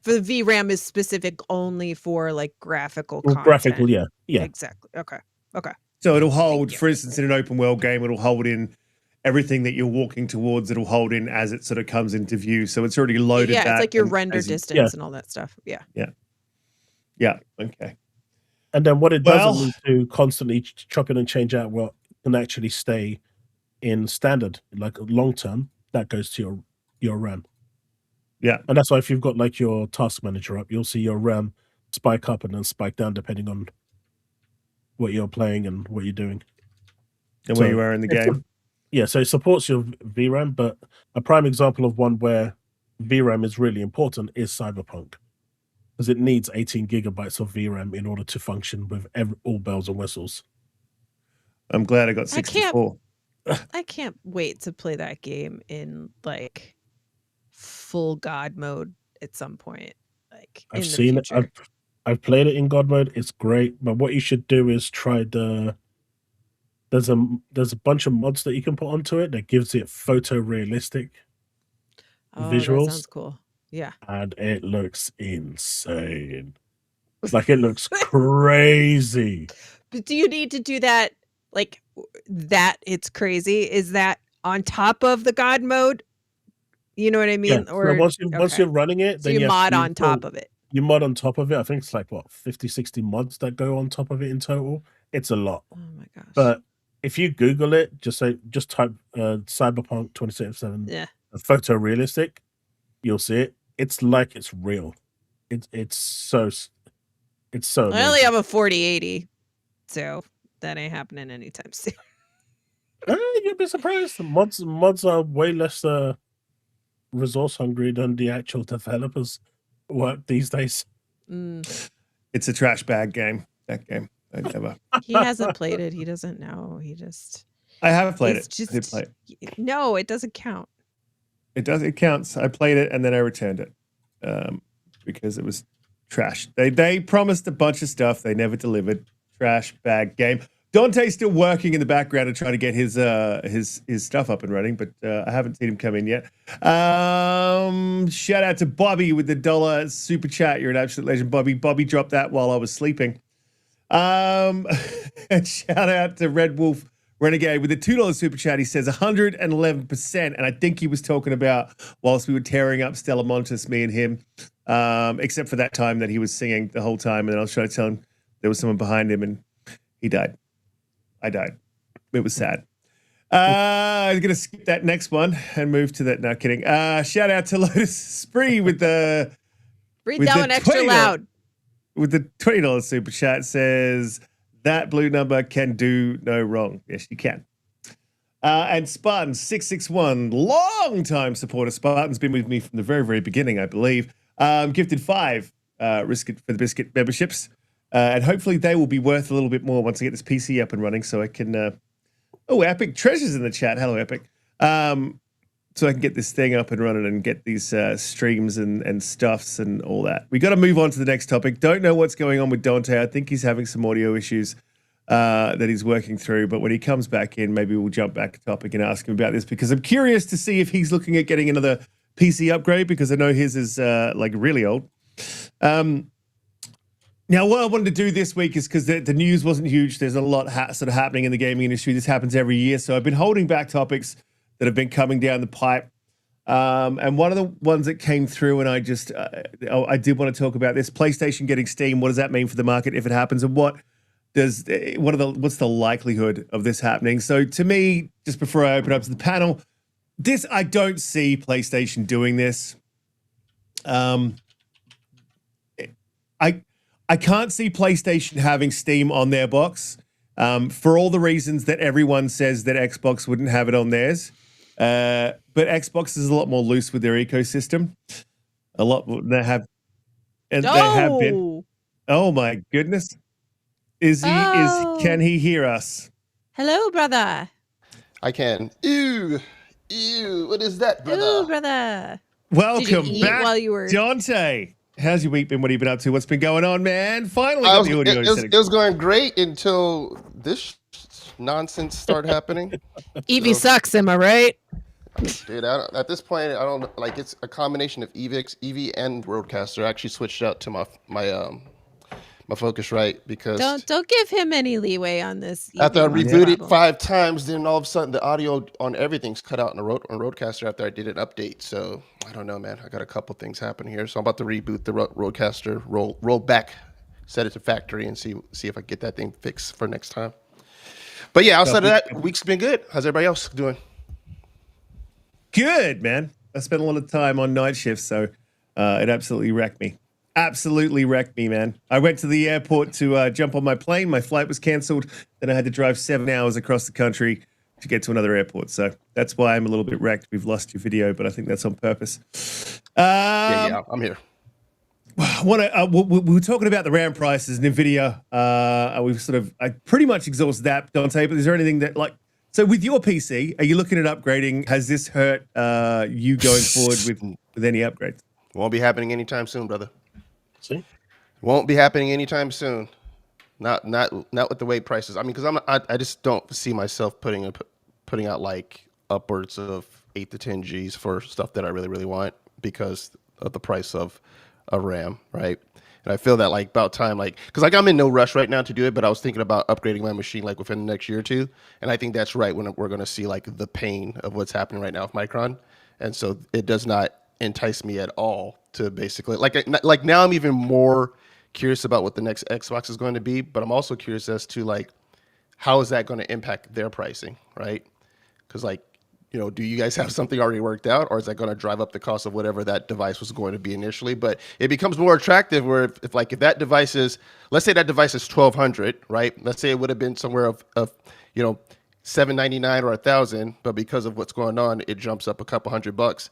the VRAM is specific only for like graphical content. Graphical, yeah. Exactly. Okay. So it'll hold, for instance, in an open world game, it'll hold in everything that you're walking towards. It'll hold in as it sort of comes into view. So it's already loaded. Yeah, it's like your render distance and all that stuff. Yeah. Okay. And then what it doesn't need to constantly chop in and change out, well, can actually stay in standard, like long term. That goes to your RAM. Yeah. And that's why if you've got like your task manager up, you'll see your RAM spike up and then spike down depending on what you're playing and what you're doing. And where you are in the game. Yeah, so it supports your VRAM, but a prime example of one where VRAM is really important is Cyberpunk, because it needs 18 gigabytes of VRAM in order to function with all bells and whistles. I'm glad I got 64. I can't wait to play that game in like full God mode at some point. Like I've seen it. I've played it in God mode. It's great, but what you should do is try there's a bunch of mods that you can put onto it that gives it photorealistic visuals. That sounds cool. Yeah. And it looks insane. Like it looks crazy. But do you need to do that like that it's crazy? Is that on top of the God mode? You know what I mean? Yeah. Or once you're running it, so then you mod on top of it. You mod on top of it. I think it's like what 50, 60 mods that go on top of it in total. It's a lot. Oh my gosh. But if you Google it, just type Cyberpunk 2077 photorealistic, you'll see it. It's like it's real. It's so amazing. I only have a 4080, so that ain't happening anytime soon. You'd be surprised. Mods are way less resource hungry than the actual developers work these days. It's a trash bag game. That game. I never. He hasn't played it. He doesn't know. I haven't played it. I did play it. No, it doesn't count. It does. It counts. I played it and then I returned it because it was trash. They promised a bunch of stuff. They never delivered. Trash bag game. Donte's still working in the background and trying to get his stuff up and running, but I haven't seen him come in yet. Shout out to Bobby with the $1 super chat. You're an absolute legend, Bobby. Bobby dropped that while I was sleeping. And shout out to Red Wolf Renegade with the $2 super chat. He says 111%, and I think he was talking about whilst we were tearing up Stella Montes, me and him, except for that time that he was singing the whole time, and then I was trying to tell him there was someone behind him, and he died. I died. It was sad. I'm going to skip that next one and move to that. No, kidding. Shout out to Lotus Spree with the... Read that one extra loud. With the $20 super chat says, that blue number can do no wrong. Yes, you can. And Spartan661, long-time supporter. Spartan's been with me from the very, very beginning, I believe. Gifted 5 Riskit for the Biscuit memberships. And hopefully they will be worth a little bit more once I get this PC up and running so I can... Oh, Epic Treasures in the chat. Hello, Epic. So I can get this thing up and running and get these streams and stuffs and all that. We got to move on to the next topic. Don't know what's going on with Donte. I think he's having some audio issues that he's working through. But when he comes back in, maybe we'll jump back to topic and ask him about this because I'm curious to see if he's looking at getting another PC upgrade because I know his is like really old. Now, what I wanted to do this week is because the news wasn't huge. There's a lot sort of happening in the gaming industry. This happens every year. So I've been holding back topics that have been coming down the pipe. And one of the ones that came through, and I did want to talk about this, PlayStation getting Steam. What does that mean for the market if it happens? And what's the likelihood of this happening? So to me, just before I open up to the panel, I don't see PlayStation doing this. I can't see PlayStation having Steam on their box for all the reasons that everyone says that Xbox wouldn't have it on theirs. But Xbox is a lot more loose with their ecosystem. A lot they have, and they have been. Oh my goodness! Can he hear us? Hello, brother. I can. Ew. What is that, brother? Ooh, brother. Welcome Did you eat back, while you were... Donte. How's your week been? What have you been up to? What's been going on, man? Finally got the audio. It was going great until this nonsense started happening. Eevee sucks, am I right? Dude, at this point, I don't like. It's a combination of Eevee and Roadcaster. I actually switched out to my Focusrite because don't give him any leeway on this. After I rebooted 5 times, then all of a sudden the audio on everything's cut out on Roadcaster after I did an update. So I don't know, man. I got a couple things happening here, so I'm about to reboot the Roadcaster, roll back, set it to factory, and see if I get that thing fixed for next time. But yeah, outside of that, week's been good. How's everybody else doing? Good, man. I spent a lot of time on night shifts, so it absolutely wrecked me. Absolutely wrecked me, man. I went to the airport to jump on my plane. My flight was canceled. Then I had to drive 7 hours across the country to get to another airport. So that's why I'm a little bit wrecked. We've lost your video, but I think that's on purpose. Yeah, I'm here. We were talking about the RAM prices, Nvidia. I pretty much exhausted that, Donte. But is there anything that so with your PC, are you looking at upgrading? Has this hurt you going forward with any upgrades? Won't be happening anytime soon, brother. See? Won't be happening anytime soon. Not with the way prices. I mean, because I just don't see myself putting out like upwards of 8 to 10 Gs for stuff that I really, really want because of the price of RAM, right? And I feel that like about time, because I'm in no rush right now to do it, but I was thinking about upgrading my machine like within the next year or two, and I think that's right when we're going to see like the pain of what's happening right now with Micron, and so it does not entice me at all to basically like now I'm even more curious about what the next Xbox is going to be, but I'm also curious as to like how is that going to impact their pricing, right? Because do you guys have something already worked out, or is that going to drive up the cost of whatever that device was going to be initially? But it becomes more attractive where if that device is, let's say that device is $1,200, right? Let's say it would have been somewhere of $799 or $1,000, but because of what's going on, it jumps up a couple $100.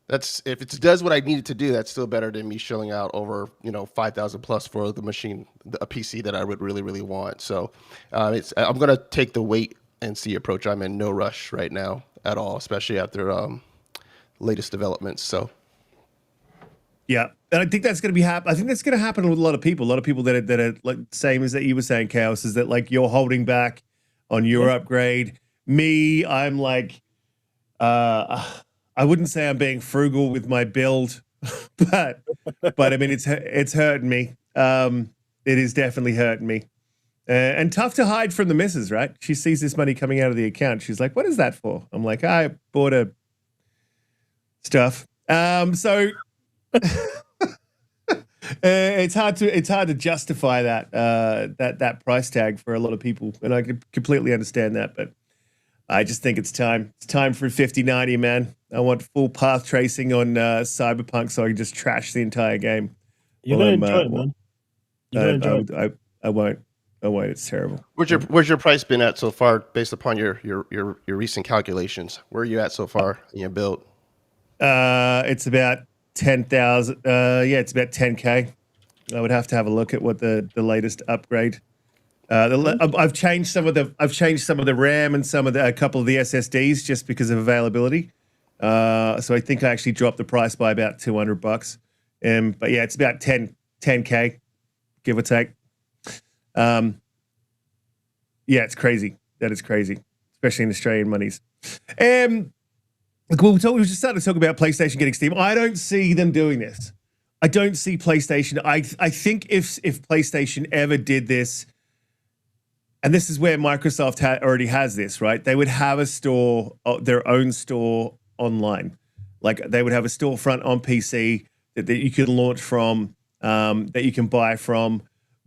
That's if it does what I need it to do, that's still better than me shelling out over $5,000 plus for the machine, a PC that I would really, really want. So I'm going to take the wait and see approach. I'm in no rush right now at all, especially after latest developments. So yeah, and I think that's going to be I think that's going to happen with a lot of people. A lot of people that are like same as that you were saying, Chaos, is that like you're holding back on your upgrade. Me, I'm like, I wouldn't say I'm being frugal with my build, but I mean it's hurting me. It is definitely hurting me. And tough to hide from the missus, right? She sees this money coming out of the account. She's like, what is that for? I'm like, I bought a stuff. So it's hard to justify that price tag for a lot of people. And I can completely understand that, but I just think it's time. It's time for 5090, man. I want full path tracing on Cyberpunk so I can just trash the entire game. You're going to enjoy it, man. I won't. Oh wait, it's terrible. Where's your price been at so far, based upon your recent calculations? Where are you at so far in your build? It's about 10,000. Yeah, it's about 10K. I would have to have a look at what the latest upgrade. I've changed some of the RAM and a couple of the SSDs just because of availability. So I think I actually dropped the price by about $200. But yeah, it's about 10K, give or take. Yeah, it's crazy. That is crazy, especially in Australian monies. We just started to talk about PlayStation getting Steam. I don't see them doing this. I don't see PlayStation. I think if PlayStation ever did this, and this is where Microsoft already has this, right? They would have a store, their own store online. Like they would have a storefront on PC that you could launch from, that you can buy from,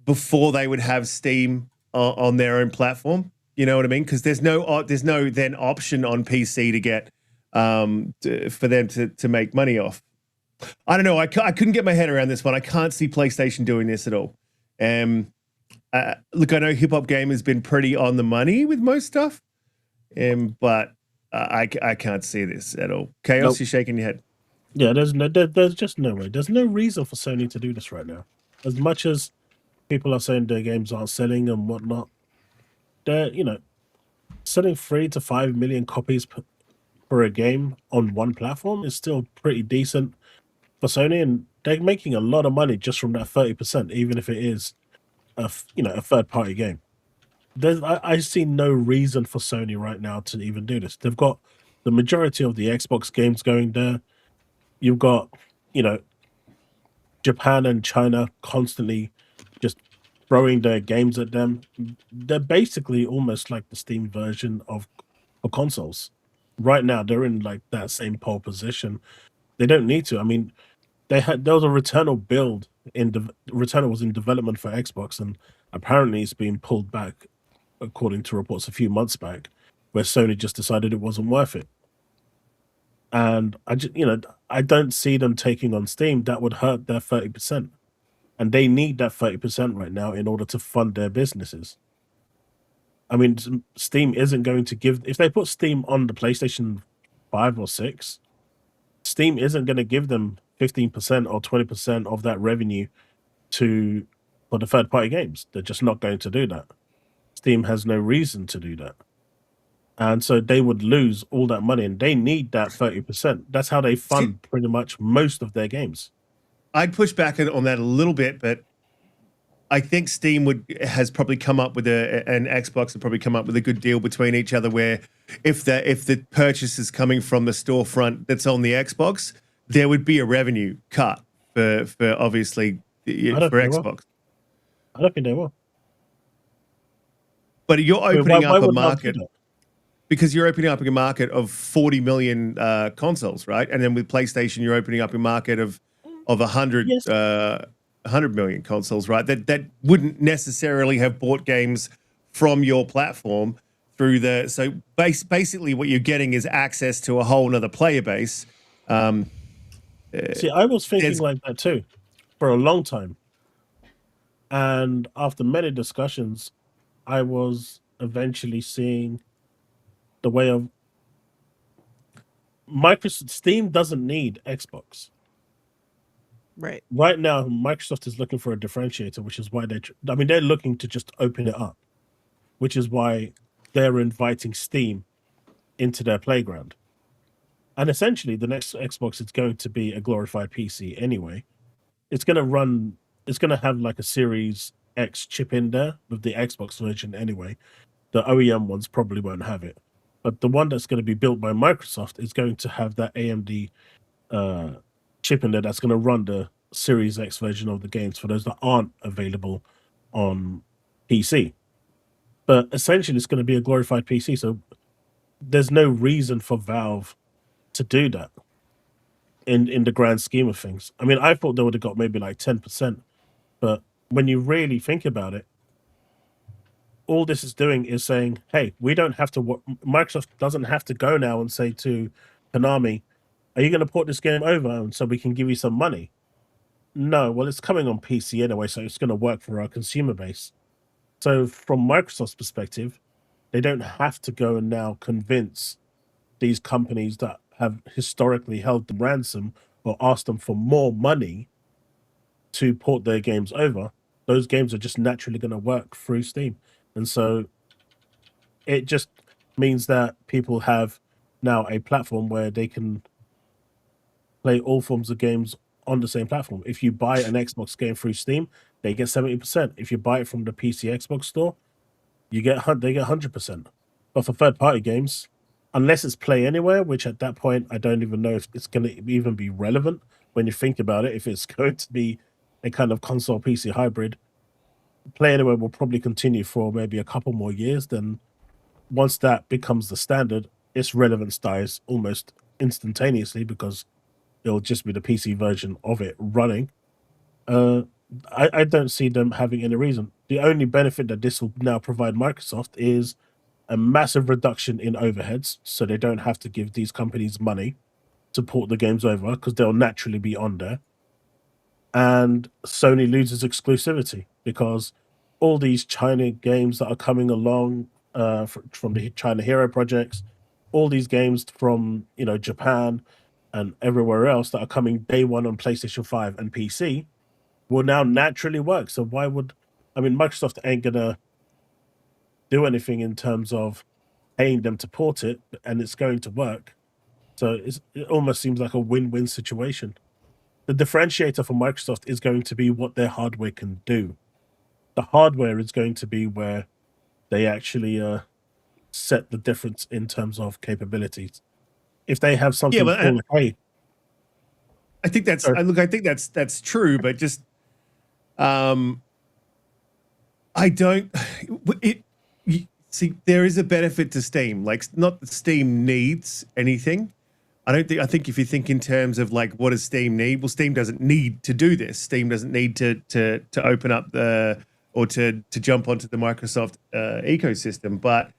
before they would have Steam on their own platform. You know what I mean? Because there's no then option on PC to get for them to make money off. I don't know. I couldn't get my head around this one. I can't see PlayStation doing this at all. Look, I know Hip Hop Game has been pretty on the money with most stuff, but I can't see this at all. Chaos, Nope. You're shaking your head. Yeah, there's just no way. There's no reason for Sony to do this right now. As much as people are saying their games aren't selling and whatnot, they're selling 3 to 5 million copies per a game on one platform is still pretty decent for Sony, and they're making a lot of money just from that 30%, even if it is a third party game. I see no reason for Sony right now to even do this. They've got the majority of the Xbox games going there. You've got, Japan and China constantly just throwing their games at them. They're basically almost like the Steam version of consoles. Right now, they're in like that same pole position. They don't need to. I mean, there was a Returnal build Returnal was in development for Xbox, and apparently it's been pulled back, according to reports a few months back, where Sony just decided it wasn't worth it. And I don't see them taking on Steam. That would hurt their 30%, and they need that 30% right now in order to fund their businesses. I mean, Steam isn't going to give, if they put Steam on the PlayStation 5 or 6, Steam isn't going to give them 15% or 20% of that revenue for the third party games. They're just not going to do that. Steam has no reason to do that. And so they would lose all that money, and they need that 30%. That's how they fund pretty much most of their games. I'd push back on that a little bit, but I think Steam has probably come up with and Xbox have probably come up with a good deal between each other, where if the purchase is coming from the storefront that's on the Xbox, there would be a revenue cut for obviously for Xbox. I don't think they will. But you're opening up a would market, because you're opening up a market of 40 million consoles, right? And then with PlayStation, you're opening up a market of 100 million consoles, right? That wouldn't necessarily have bought games from your platform through so basically what you're getting is access to a whole nother player base. See, I was thinking like that too for a long time. And after many discussions, I was eventually seeing the way of Steam doesn't need Xbox. Right. Right now, Microsoft is looking for a differentiator, which is why they're looking to just open it up, which is why they're inviting Steam into their playground. And essentially, the next Xbox is going to be a glorified PC anyway. It's going to have like a Series X chip in there with the Xbox version anyway. The OEM ones probably won't have it. But the one that's going to be built by Microsoft is going to have that AMD chip in there that's going to run the Series X version of the games for those that aren't available on PC. But essentially, it's going to be a glorified PC. So there's no reason for Valve to do that in the grand scheme of things. I mean, I thought they would have got maybe like 10%. But when you really think about it, all this is doing is saying, hey, we don't have to, Microsoft doesn't have to go now and say to Konami, are you going to port this game over and so we can give you some money? No, well, it's coming on PC anyway, so it's going to work for our consumer base. So from Microsoft's perspective, they don't have to go and now convince these companies that have historically held them ransom or asked them for more money to port their games over. Those games are just naturally going to work through Steam. And so it just means that people have now a platform where they can play all forms of games on the same platform. If you buy an Xbox game through Steam, they get 70%. If you buy it from the PC Xbox store, they get 100%. But for third-party games, unless it's Play Anywhere, which at that point I don't even know if it's going to even be relevant when you think about it. If it's going to be a kind of console PC hybrid, Play Anywhere will probably continue for maybe a couple more years. Then once that becomes the standard, its relevance dies almost instantaneously because it'll just be the PC version of it running. I don't see them having any reason. The only benefit that this will now provide Microsoft is a massive reduction in overheads, so they don't have to give these companies money to port the games over because they'll naturally be on there. And Sony loses exclusivity because all these China games that are coming along from the China Hero projects, all these games from Japan and everywhere else that are coming day one on PlayStation 5 and PC will now naturally work. So why would Microsoft ain't gonna do anything in terms of paying them to port it, and it's going to work. So it almost seems like a win-win situation. The differentiator for Microsoft is going to be what their hardware can do. The hardware is going to be where they actually set the difference in terms of capabilities. If they have something hey, I think that's I think that's true, but just I don't see there is a benefit to Steam. Like, not that Steam needs anything. I think if you think in terms of like what does Steam need? Well, Steam doesn't need to do this. Steam doesn't need to open up or to jump onto the Microsoft ecosystem, but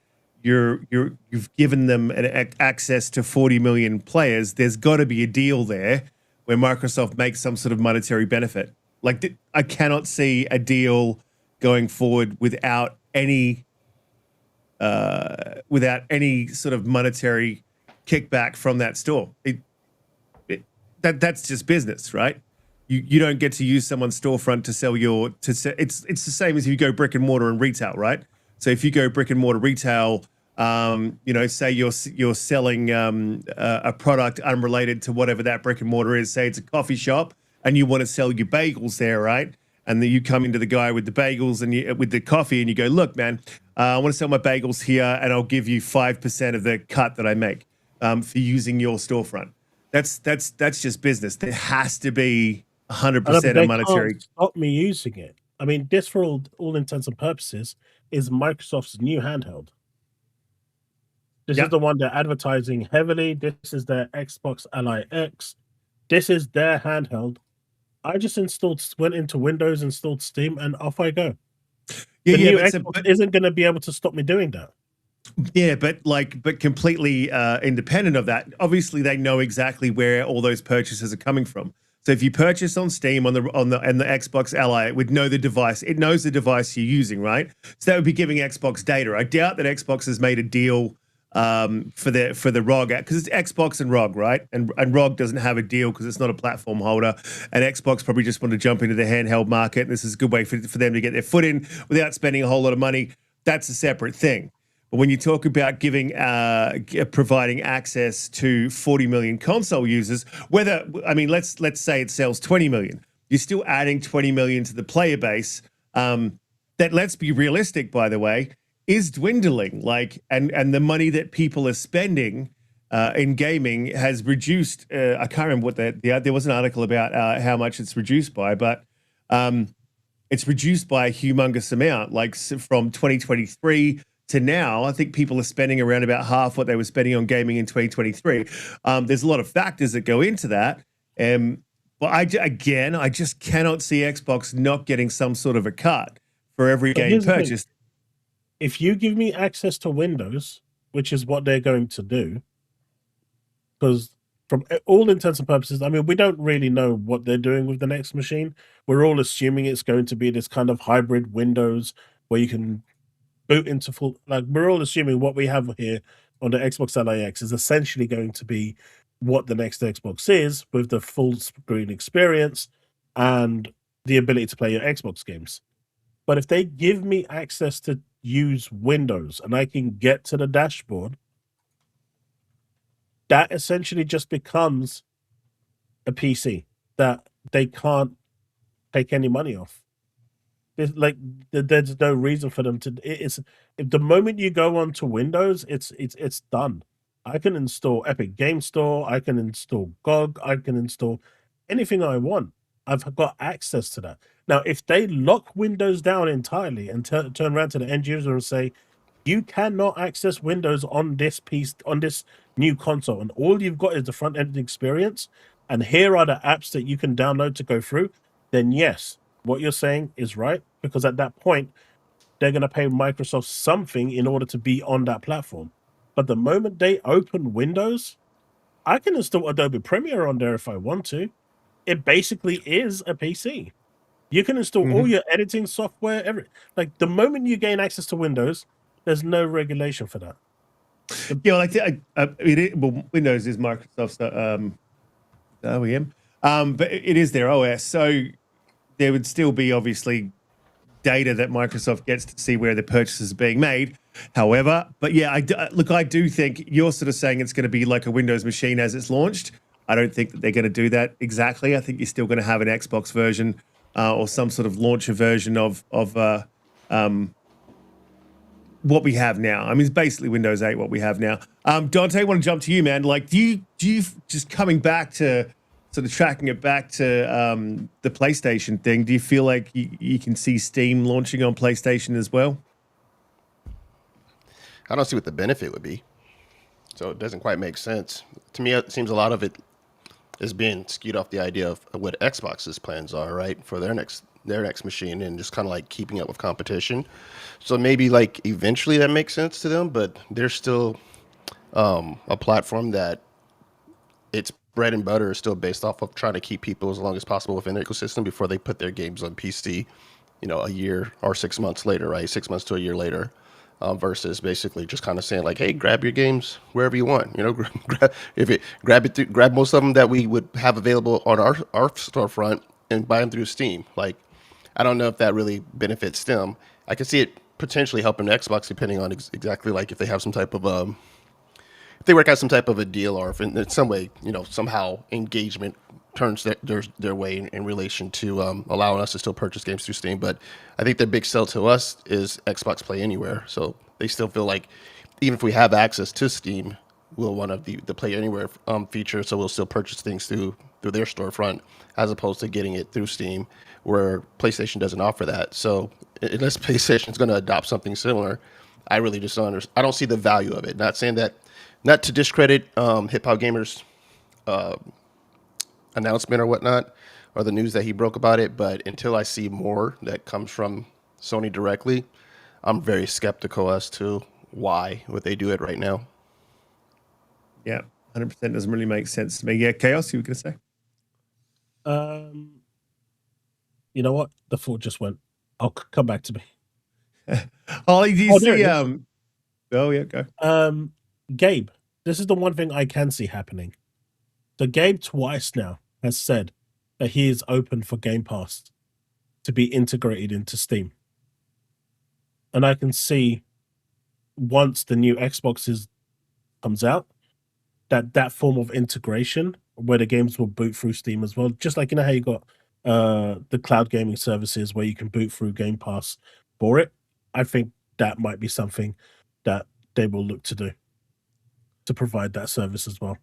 you've given them access to 40 million players. There's got to be a deal there where Microsoft makes some sort of monetary benefit. Like, I cannot see a deal going forward without any sort of monetary kickback from that store. That's just business, right? You don't get to use someone's storefront to sell it's the same as if you go brick and mortar and retail, right? So if you go brick and mortar retail, say you're selling a product unrelated to whatever that brick and mortar is. Say it's a coffee shop and you want to sell your bagels there, right? And then you come into the guy with the bagels and with the coffee, and you go, "Look, man, I want to sell my bagels here, and I'll give you 5% of the cut that I make for using your storefront." That's just business. There has to be 100% of monetary. Can't stop me using it. I mean, this, for all intents and purposes, is Microsoft's new handheld. This is the one they're advertising heavily. This is their Xbox Ally X. This is their handheld. I just went into Windows, installed Steam, and off I go. The new Xbox isn't going to be able to stop me doing that. Yeah, but completely independent of that. Obviously, they know exactly where all those purchases are coming from. So if you purchase on Steam on the Xbox Ally, it would know the device. It knows the device you're using, right? So that would be giving Xbox data. I doubt that Xbox has made a deal for the ROG, because it's Xbox and ROG, right? And ROG doesn't have a deal because it's not a platform holder. And Xbox probably just want to jump into the handheld market. And this is a good way for them to get their foot in without spending a whole lot of money. That's a separate thing. But when you talk about providing access to 40 million console users, let's say it sells 20 million, you're still adding 20 million to the player base. That, let's be realistic, by the way, is dwindling. And the money that people are spending in gaming has reduced. I can't remember what there was an article about how much it's reduced by, but it's reduced by a humongous amount. Like, from 2023 to now, I think people are spending around about half what they were spending on gaming in 2023. There's a lot of factors that go into that. But I just cannot see Xbox not getting some sort of a cut for every game purchased. If you give me access to Windows, which is what they're going to do, because from all intents and purposes, I mean, we don't really know what they're doing with the next machine. We're all assuming it's going to be this kind of hybrid Windows where you can boot into full. Like, we're all assuming what we have here on the Xbox LIX is essentially going to be what the next Xbox is, with the full screen experience and the ability to play your Xbox games. But if they give me access to use Windows and I can get to the dashboard, that essentially just becomes a PC that they can't take any money off. There's no reason for them to. It's if the moment you go onto Windows, it's done. I can install Epic Game Store, I can install GOG, I can install anything I want. I've got access to that. Now, if they lock Windows down entirely and turn around to the end user and say, you cannot access Windows on this piece, on this new console, and all you've got is the front end experience, and here are the apps that you can download to go through, then yes, what you're saying is right, because at that point, they're going to pay Microsoft something in order to be on that platform. But the moment they open Windows, I can install Adobe Premiere on there if I want to. It basically is a PC. You can install all your editing software. Like, the moment you gain access to Windows, there's no regulation for that. Yeah, well, Windows is Microsoft's OEM, but it is their OS, so there would still be obviously data that Microsoft gets to see where the purchases are being made. However, but yeah, I do think you're sort of saying it's going to be like a Windows machine as it's launched. I don't think that they're going to do that exactly. I think you're still going to have an Xbox version or some sort of launcher version of what we have now. I mean, it's basically Windows 8 what we have now. Donte, I want to jump to you, man. Like, do you just coming back to sort of tracking it back to the PlayStation thing? Do you feel like you can see Steam launching on PlayStation as well? I don't see what the benefit would be. So it doesn't quite make sense. To me, it seems a lot of it is being skewed off the idea of what Xbox's plans are, right, for their next machine, and just kind of like keeping up with competition. So maybe like eventually that makes sense to them, but they're still a platform that its bread and butter is still based off of trying to keep people as long as possible within their ecosystem before they put their games on PC, a year or 6 months later, right? 6 months to a year later. Versus basically just kind of saying like, hey, grab your games wherever you want. Grab most of them that we would have available on our storefront and buy them through Steam. Like, I don't know if that really benefits them. I can see it potentially helping Xbox depending on exactly like if they have some type of if they work out some type of a deal, or if in some way somehow engagement turns their way in relation to allowing us to still purchase games through Steam. But I think the big sell to us is Xbox Play Anywhere. So they still feel like even if we have access to Steam, we'll want the Play Anywhere feature. So we'll still purchase things through their storefront as opposed to getting it through Steam, where PlayStation doesn't offer that. So unless PlayStation is going to adopt something similar, I really just I don't see the value of it. Not saying that, not to discredit Hip Hop Gamer's announcement or whatnot, or the news that he broke about it, but until I see more that comes from Sony directly, I'm very skeptical as to why would they do it right now. Yeah, 100% doesn't really make sense to me. Yeah, Chaos, you were going to say? You know what? The thought just went. I'll come back to me. Ollie, do you see? Oh yeah, go. Gabe, this is the one thing I can see happening. So Gabe twice now has said that he is open for Game Pass to be integrated into Steam. And I can see once the new Xbox comes out, that form of integration where the games will boot through Steam as well. Just like, how you got the cloud gaming services where you can boot through Game Pass for it. I think that might be something that they will look to do, to provide that service as well.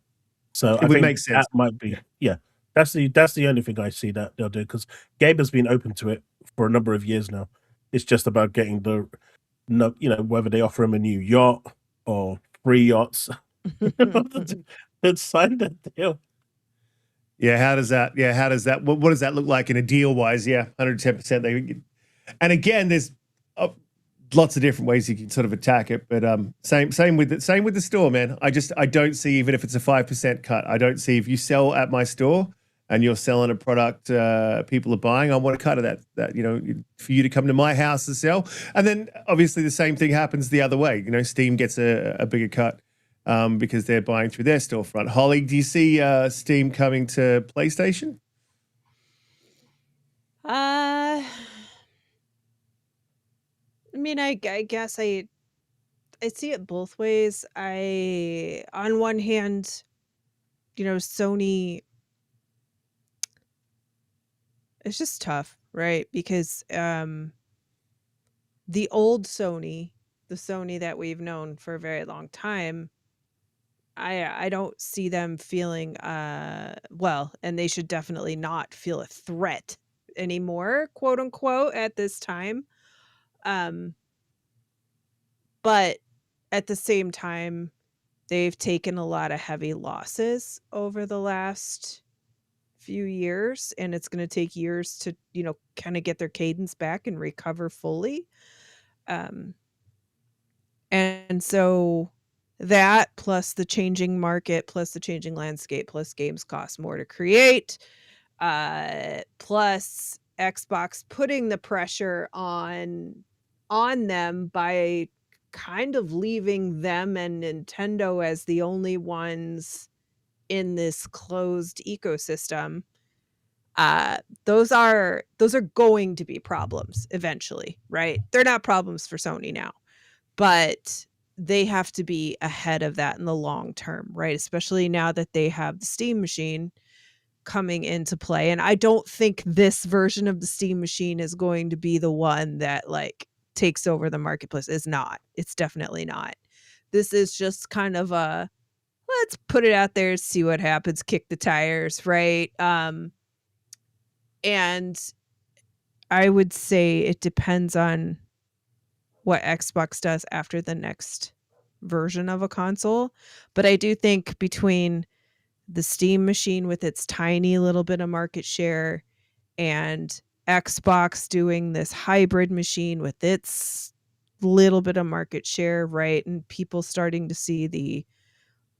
So it would make sense. That might be, yeah. That's the only thing I see that they'll do, because Gabe has been open to it for a number of years now. It's just about getting whether they offer him a new yacht or 3 yachts and sign that deal. Yeah, how does that? What does that look like in a deal wise? Yeah, 110%. And again, there's lots of different ways you can sort of attack it, but same with the store, man. I don't see, even if it's a 5% cut, I don't see, if you sell at my store and you're selling a product people are buying, I want a cut of that, for you to come to my house to sell. And then obviously the same thing happens the other way. Steam gets a bigger cut because they're buying through their storefront. Holly, do you see Steam coming to PlayStation? I mean, I guess I see it both ways. On one hand, Sony, it's just tough, right? Because the old Sony, the Sony that we've known for a very long time, I don't see them feeling well, and they should definitely not feel a threat anymore, quote unquote, at this time. Um, but at the same time, they've taken a lot of heavy losses over the last few years, and it's going to take years to, kind of get their cadence back and recover fully. And so that plus the changing market, plus the changing landscape, plus games cost more to create, plus Xbox putting the pressure on them by kind of leaving them and Nintendo as the only ones in this closed ecosystem. Those are going to be problems eventually, right? They're not problems for Sony now, but they have to be ahead of that in the long term, right? Especially now that they have the Steam machine coming into play. And I don't think this version of the Steam machine is going to be the one that takes over the marketplace. It's definitely not. This is just kind of a, let's put it out there, see what happens, kick the tires, right? And I would say it depends on what Xbox does after the next version of a console. But I do think between the Steam machine with its tiny little bit of market share and Xbox doing this hybrid machine with its little bit of market share, right? And people starting to see the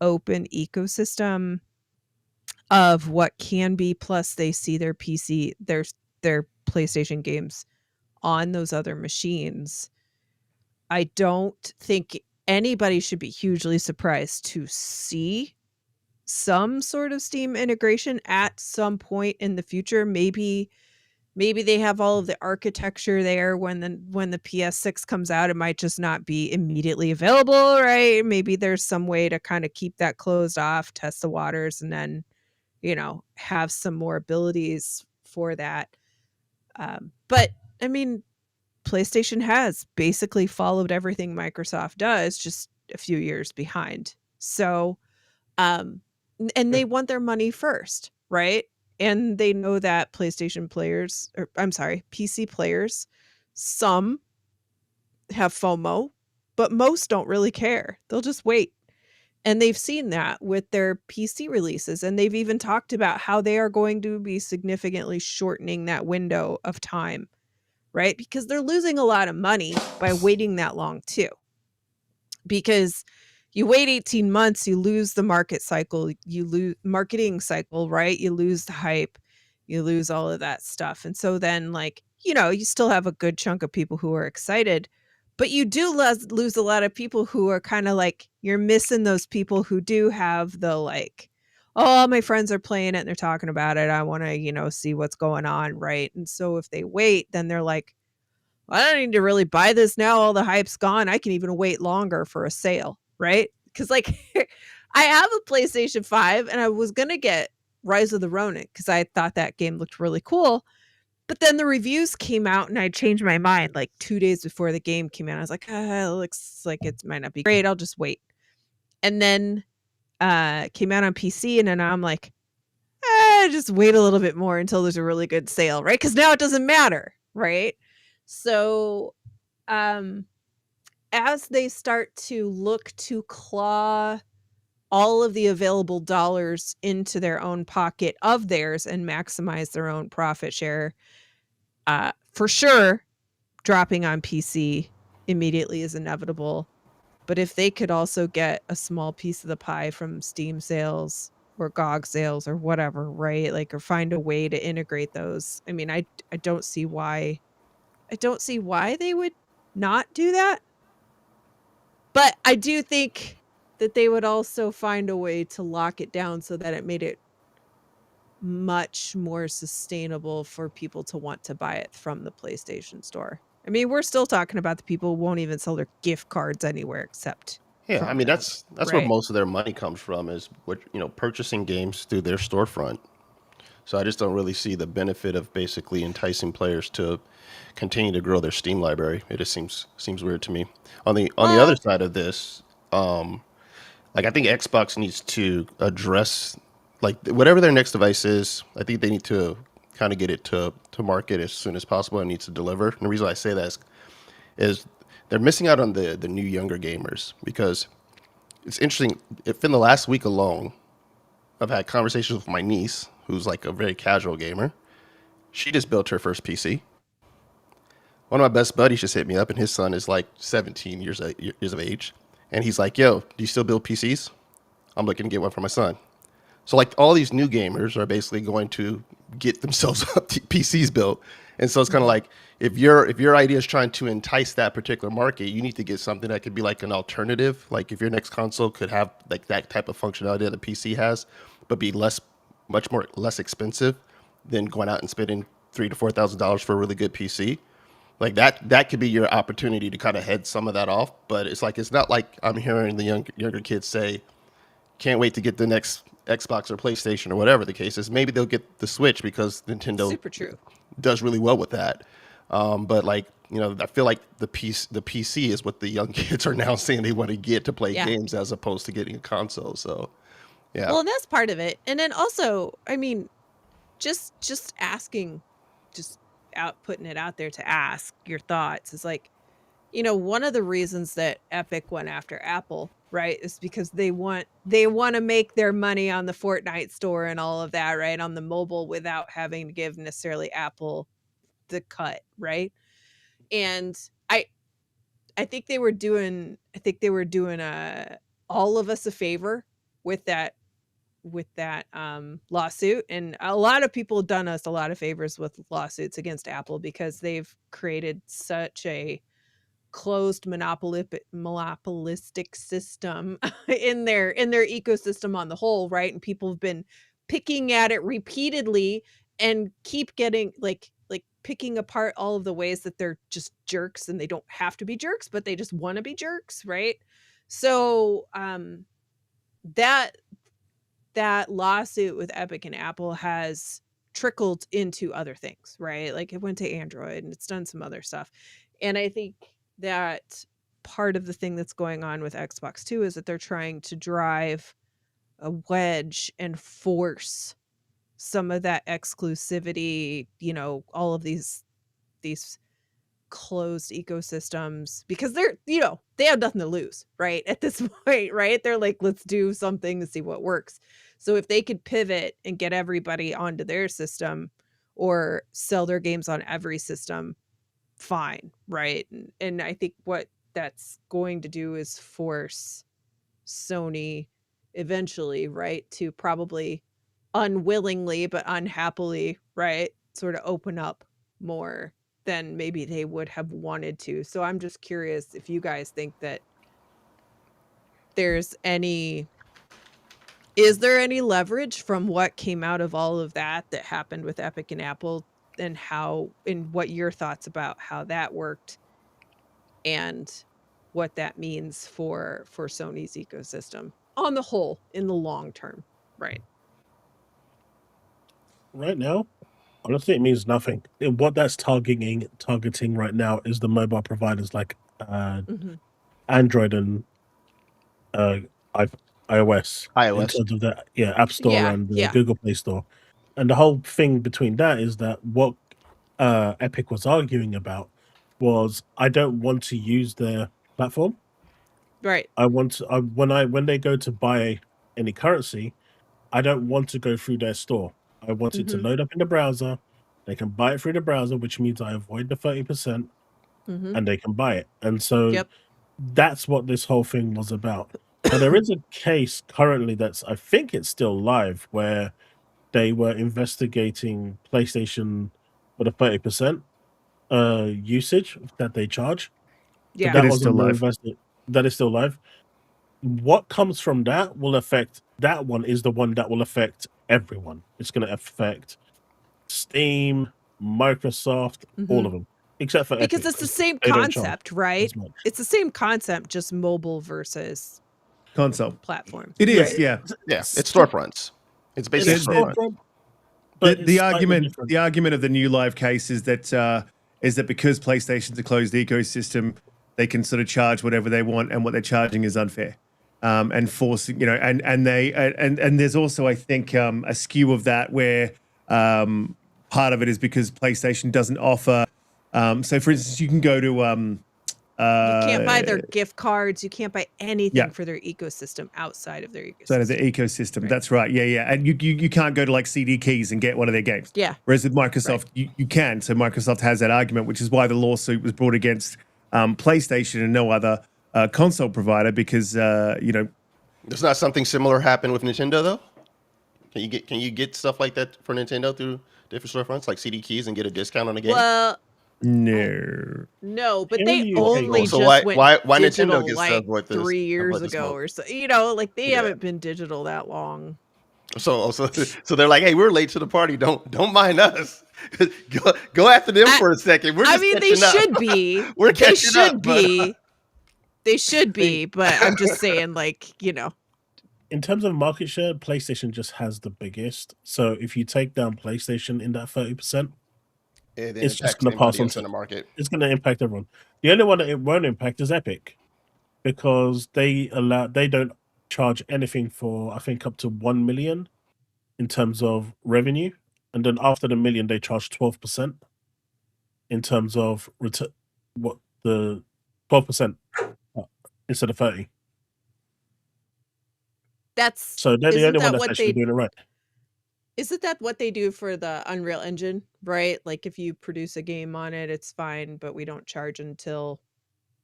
open ecosystem of what can be, plus they see their PC, their PlayStation games on those other machines. I don't think anybody should be hugely surprised to see some sort of Steam integration at some point in the future. Maybe they have all of the architecture there when the PS6 comes out. It might just not be immediately available, right? Maybe there's some way to kind of keep that closed off, test the waters, and then have some more abilities for that. But I mean, PlayStation has basically followed everything Microsoft does, just a few years behind. So, and they want their money first, right? And they know that PC players, some have FOMO, but most don't really care. They'll just wait. And they've seen that with their PC releases. And they've even talked about how they are going to be significantly shortening that window of time, right? Because they're losing a lot of money by waiting that long too. Because you wait 18 months, you lose the marketing cycle, right? You lose the hype, you lose all of that stuff. And so then you still have a good chunk of people who are excited, but you do lose a lot of people who are kind of you're missing those people who do have the oh, my friends are playing it and they're talking about it. I want to, see what's going on, right? And so if they wait, then they're like, well, I don't need to really buy this now. All the hype's gone. I can even wait longer for a sale, right? Because I have a PlayStation 5 and I was going to get Rise of the Ronin because I thought that game looked really cool. But then the reviews came out and I changed my mind 2 days before the game came out. I was like, it looks like it might not be great. I'll just wait. And then came out on PC and then I'm like, just wait a little bit more until there's a really good sale, right? Because now it doesn't matter, right? So as they start to look to claw all of the available dollars into their own pocket of theirs and maximize their own profit share, for sure, dropping on PC immediately is inevitable. But if they could also get a small piece of the pie from Steam sales or GOG sales or whatever, right? Like, or find a way to integrate those. I mean, I don't see why they would not do that. But I do think that they would also find a way to lock it down so that it made it much more sustainable for people to want to buy it from the PlayStation Store. I mean, we're still talking about the people who won't even sell their gift cards anywhere except Yeah, from I mean them, that's where right? most of their money comes from is purchasing games through their storefront. So I just don't really see the benefit of basically enticing players to continue to grow their Steam library. It just seems weird to me. On the other Well, side of this, like I think Xbox needs to address like whatever their next device is. I think they need to kind of get it to market as soon as possible and needs to deliver. And the reason I say that is they're missing out on the new younger gamers because it's interesting. If in the last week alone, I've had conversations with my niece, who's like a very casual gamer. She just built her first PC. One of my best buddies just hit me up, and his son is like 17 years of age, and he's like, "Yo, do you still build PCs? I'm looking to get one for my son." So like all these new gamers are basically going to get themselves up PCs built, and so it's kind of like if your idea is trying to entice that particular market, you need to get something that could be like an alternative. Like if your next console could have like that type of functionality that a PC has, but be much more less expensive than going out and spending $3,000 to $4,000 for a really good PC. Like that could be your opportunity to kind of head some of that off. But it's not like I'm hearing the younger kids say, can't wait to get the next Xbox or PlayStation or whatever the case is. Maybe they'll get the Switch because Nintendo super true. does really well with that. But like, I feel like the PC is what the young kids are now saying they want to get to play Yeah. games as opposed to getting a console. So, yeah. Well, and that's part of it. And then also, I mean, just asking, just putting it out there to ask your thoughts is like, one of the reasons that Epic went after Apple, right, is because they want to make their money on the Fortnite store and all of that, right, on the mobile without having to give necessarily Apple the cut, right? And I think they were doing all of us a favor with that lawsuit, and a lot of people have done us a lot of favors with lawsuits against Apple because they've created such a closed monopolistic system in their ecosystem on the whole, right? And people have been picking at it repeatedly and keep getting like picking apart all of the ways that they're just jerks, and they don't have to be jerks, but they just want to be jerks, right? So that lawsuit with Epic and Apple has trickled into other things, right? Like it went to Android and it's done some other stuff. And I think that part of the thing that's going on with Xbox too is that they're trying to drive a wedge and force some of that exclusivity, all of these closed ecosystems, because they're they have nothing to lose, right, at this point, right? They're like, let's do something to see what works. So if they could pivot and get everybody onto their system or sell their games on every system, fine, right? And I think what that's going to do is force Sony eventually, right, to probably unwillingly but unhappily, right, sort of open up more than maybe they would have wanted to. So I'm just curious if you guys think that is there any leverage from what came out of all of that happened with Epic and Apple, and what your thoughts about how that worked and what that means for Sony's ecosystem on the whole in the long term, right? Right now, honestly, it means nothing. What that's targeting right now is the mobile providers like Mhm. Android and iOS in iOS. terms of the App Store Yeah, and the yeah. Google Play Store. And the whole thing between that is that what Epic was arguing about was, I don't want to use their platform. Right. I want to, when they go to buy any currency, I don't want to go through their store. I want it to Mhm. load up in the browser. They can buy it through the browser, which means I avoid the 30%, Mhm. and they can buy it. And so Yep. that's what this whole thing was about. Now, there is a case currently I think it's still live, where they were investigating PlayStation for the 30% usage that they charge. So Yeah. that It is was still under live. that is still live. What comes from that will affect that one is the one that will affect everyone. It's going to affect Steam, Microsoft, all of them, except for Because Epic, it's the same they don't charge concept, right? as much. It's the same concept, just mobile versus Console. platform. It is, Right. yeah. Yeah, it's storefronts. It's It's basically a storefront. storefront, but it's The slightly argument different. the argument of the new live case is that because PlayStation's a closed ecosystem, they can sort of charge whatever they want, and what they're charging is unfair. And forcing, and there's also, I think, a skew of that where part of it is because PlayStation doesn't offer. So, for instance, you can go to You can't buy their gift cards. You can't buy anything yeah. for their ecosystem outside of their ecosystem. side of the ecosystem. Right. That's right. Yeah. And you can't go to like CD Keys and get one of their games. Yeah. Whereas with Microsoft, you can. So Microsoft has that argument, which is why the lawsuit was brought against PlayStation and no other console provider, because Does not something similar happen with Nintendo though? Can you get stuff like that for Nintendo through different storefronts like CD Keys and get a discount on a game? Well, no, but Here they you only go. So just why went digital Nintendo gets like stuff with this 3 years this ago month? or so. Like they Yeah. haven't been digital that long. So they're like, hey, we're late to the party. Don't mind us. Go after them for a second. We're just they catching up. should be. We're They catching should up, but, be. They should be, but I'm just saying, In terms of market share, PlayStation just has the biggest. So if you take down PlayStation in that 30%, it it's just impacts going to pass anybody on else to in the market. It's going to impact everyone. The only one that it won't impact is Epic, because they don't charge anything for, I think, up to 1 million in terms of revenue, and then after the million they charge 12% in terms of what the 12% instead of 30. that's So they're the isn't only that one that's what actually they doing it right. isn't that what they do for the Unreal Engine, right? Like if you produce a game on it, it's fine, but we don't charge until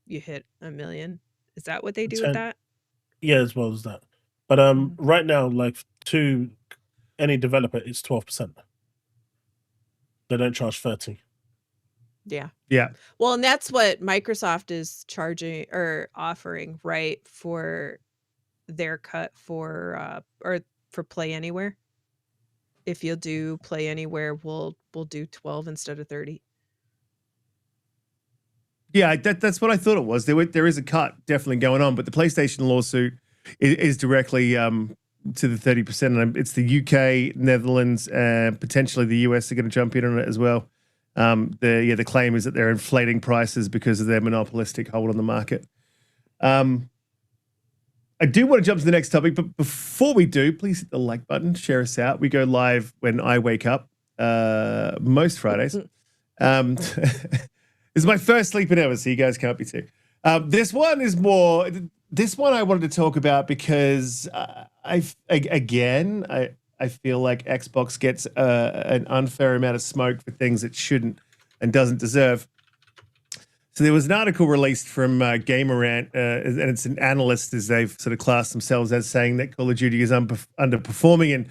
you hit 1 million. Is that what they do with that? Yeah, as well as that. But right now, like to any developer, it's 12%. They don't charge 30. Yeah. Yeah. Well, and that's what Microsoft is charging or offering, right? For their cut for Play Anywhere. If you'll do Play Anywhere, we'll do 12 instead of 30. Yeah, that's what I thought it was. There is a cut definitely going on, but the PlayStation lawsuit is directly to the 30%, and it's the UK, Netherlands, and potentially the US are going to jump in on it as well. The claim is that they're inflating prices because of their monopolistic hold on the market. I do want to jump to the next topic, but before we do, please hit the like button, share us out. We go live when I wake up most Fridays. It's my first sleeping ever, so you guys can't be too. This one I wanted to talk about because I feel like Xbox gets an unfair amount of smoke for things it shouldn't and doesn't deserve. So there was an article released from Gamerant, and it's an analyst, as they've sort of classed themselves as, saying that Call of Duty is underperforming in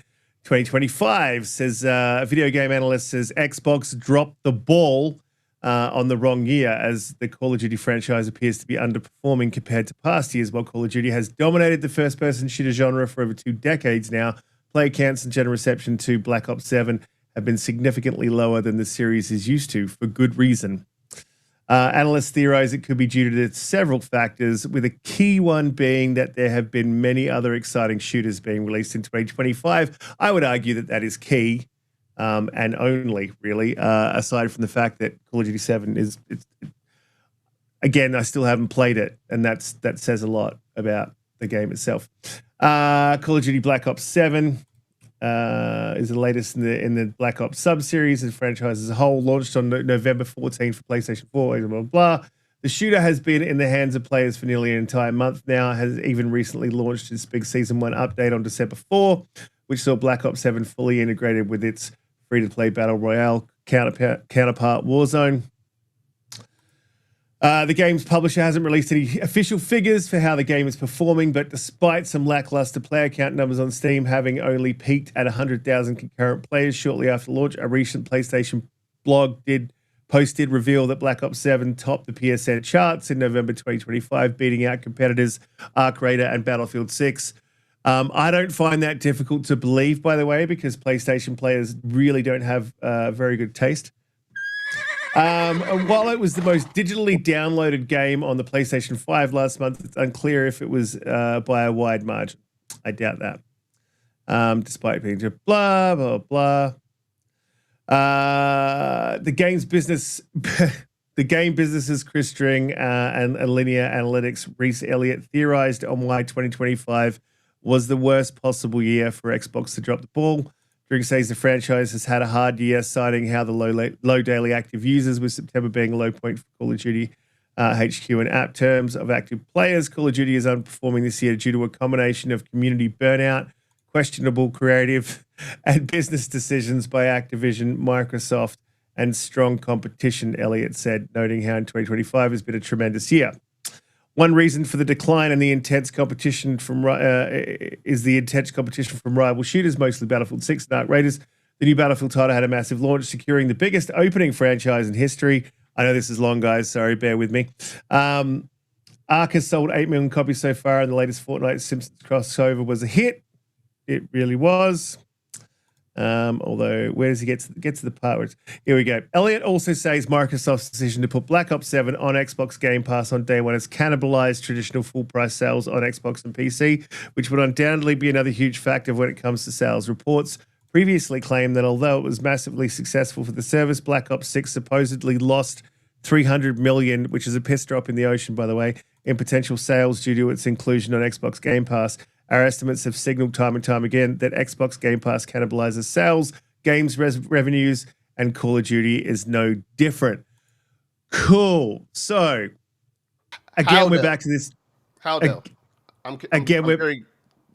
2025. Says a video game analyst says Xbox dropped the ball on the wrong year, as the Call of Duty franchise appears to be underperforming compared to past years. While Call of Duty has dominated the first-person shooter genre for over 2 decades now, player counts and general reception to Black Ops 7 have been significantly lower than the series is used to, for good reason. Analysts theorize it could be due to several factors, with a key one being that there have been many other exciting shooters being released in 2025. I would argue that is key, and only really, aside from the fact that Call of Duty 7 again, I still haven't played it, and that says a lot about the game itself. Call of Duty Black Ops 7 is the latest in the Black Ops sub-series. The franchise as a whole launched on November 14 for PlayStation 4, blah, blah, blah. The shooter has been in the hands of players for nearly an entire month now, has even recently launched its big Season 1 update on December 4, which saw Black Ops 7 fully integrated with its free-to-play Battle Royale counterpart Warzone. The game's publisher hasn't released any official figures for how the game is performing, but despite some lackluster player count numbers on Steam having only peaked at 100,000 concurrent players shortly after launch, a recent PlayStation blog did reveal that Black Ops 7 topped the PSN charts in November 2025, beating out competitors Arc Raider and Battlefield 6. I don't find that difficult to believe, by the way, because PlayStation players really don't have very good taste. While it was the most digitally downloaded game on the PlayStation 5 last month, it's unclear if it was by a wide margin. I doubt that. Despite being just blah, blah, blah. The game businesses Chris String and Linear Analytics Reese Elliott theorized on why 2025 was the worst possible year for Xbox to drop the ball. String says the franchise has had a hard year, citing how the low daily active users, with September being a low point for Call of Duty HQ and app terms of active players. Call of Duty is underperforming this year due to a combination of community burnout, questionable creative and business decisions by Activision, Microsoft, and strong competition, Elliott said, noting how in 2025 has been a tremendous year. One reason for the decline and the intense competition from rival shooters, mostly Battlefield 6 and Arc Raiders. The new Battlefield title had a massive launch, securing the biggest opening franchise in history. I know this is long, guys. Sorry, bear with me. Arc has sold 8 million copies so far, and the latest Fortnite Simpsons crossover was a hit. It really was. Although, where does he get to the part where it's... Here we go. Elliott also says Microsoft's decision to put Black Ops 7 on Xbox Game Pass on day one has cannibalized traditional full-price sales on Xbox and PC, which would undoubtedly be another huge factor when it comes to sales. Reports previously claimed that although it was massively successful for the service, Black Ops 6 supposedly lost $300 million, which is a piss drop in the ocean, by the way, in potential sales due to its inclusion on Xbox Game Pass. Our estimates have signaled time and time again that Xbox Game Pass cannibalizes sales, games revenues, and Call of Duty is no different. Cool. So, again, we're back to this. How though?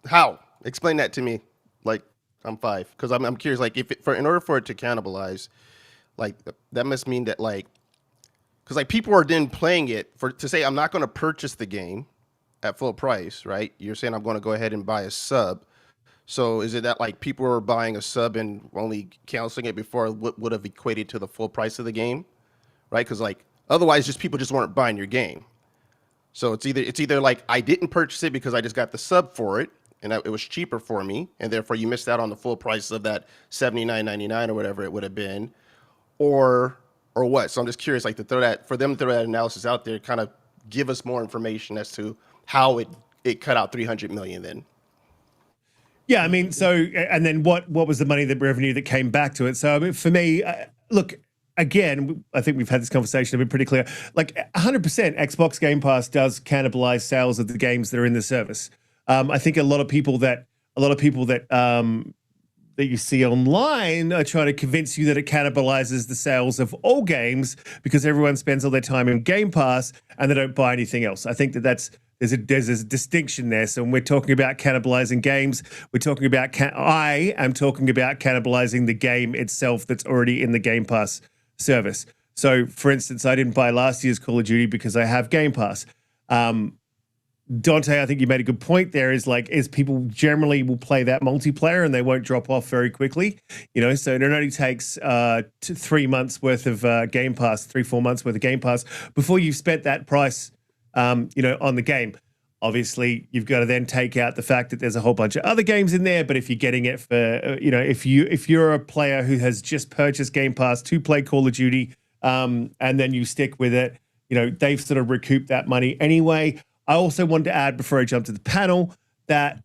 How? Explain that to me. Like, I'm 5 because I'm curious. Like, in order for it to cannibalize, like that must mean that like, because like people are then playing it to say I'm not going to purchase the game at full price, right? You're saying I'm going to go ahead and buy a sub. So is it that like people are buying a sub and only canceling it before what would have equated to the full price of the game, right? Because like otherwise, people just weren't buying your game. So it's either like I didn't purchase it because I just got the sub for it and it was cheaper for me, and therefore you missed out on the full price of that $79.99 or whatever it would have been, or what? So I'm just curious, like for them to throw that analysis out there, kind of give us more information as to how it cut out 300 million then. Yeah, I mean, so, and then what was the money, the revenue that came back to it? So, I mean, for me, look, again, I think we've had this conversation, I've been pretty clear. Like 100% Xbox Game Pass does cannibalize sales of the games that are in the service. I think a lot of people that you see online are trying to convince you that it cannibalizes the sales of all games because everyone spends all their time in Game Pass and they don't buy anything else. I think there's a distinction there. So when we're talking about cannibalizing games, we're talking about I am talking about cannibalizing the game itself that's already in the Game Pass service. So, for instance, I didn't buy last year's Call of Duty because I have Game Pass. Donte, I think you made a good point there, is people generally will play that multiplayer and they won't drop off very quickly, so it only takes 3 months worth of Game Pass, 3-4 months worth of Game Pass before you've spent that price, on the game. Obviously, you've got to then take out the fact that there's a whole bunch of other games in there, but if you're getting it for, if you're a player who has just purchased Game Pass to play Call of Duty, and then you stick with it, they've sort of recouped that money anyway. I also wanted to add before I jump to the panel that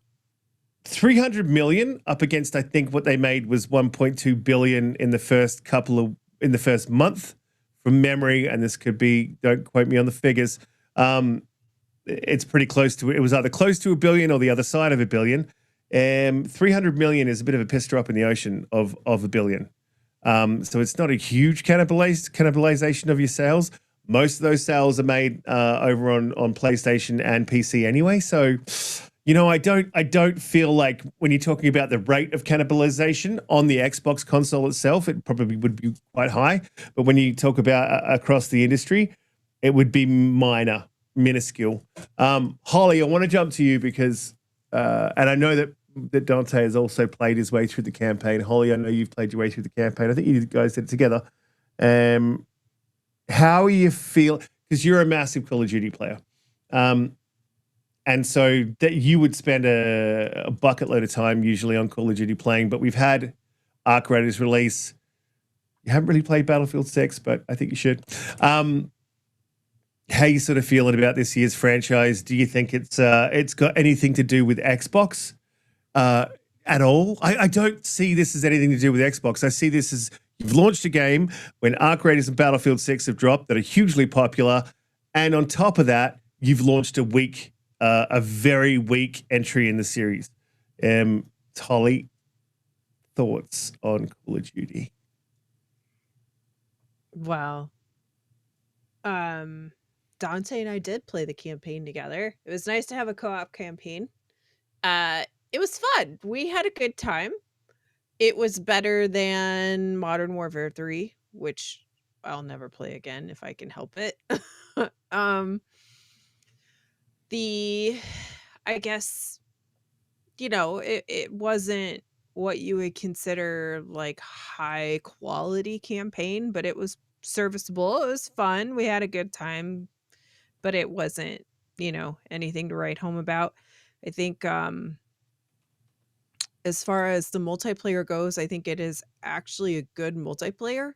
300 million up against, I think what they made was 1.2 billion in the first month from memory. And this could be, don't quote me on the figures. It's pretty close to, it was either close to $1 billion or the other side of $1 billion. 300 million is a bit of a piss drop in the ocean of $1 billion. So it's not a huge cannibalization of your sales. Most of those sales are made over on PlayStation and PC anyway. So, I don't feel like when you're talking about the rate of cannibalization on the Xbox console itself, it probably would be quite high. But when you talk about across the industry, it would be minuscule. Holly, I want to jump to you because, and I know that Donte has also played his way through the campaign. Holly, I know you've played your way through the campaign. I think you guys did it together. How you feel, because you're a massive Call of Duty player. And so that you would spend a bucket load of time usually on Call of Duty playing, but we've had Arc Raiders release. You haven't really played Battlefield 6, but I think you should. How you sort of feeling about this year's franchise? Do you think it's got anything to do with Xbox at all? I don't see this as anything to do with Xbox. I see this as you've launched a game when Arc Raiders and Battlefield 6 have dropped that are hugely popular, and on top of that, you've launched a very weak entry in the series. Holly, thoughts on Call of Duty? Well, Dante and I did play the campaign together. It was nice to have a co-op campaign. It was fun. We had a good time. It was better than Modern Warfare 3, which I'll never play again if I can help it. I guess, it wasn't what you would consider like high quality campaign, but it was serviceable. It was fun. We had a good time, but it wasn't, anything to write home about. I think as far as the multiplayer goes, I think it is actually a good multiplayer,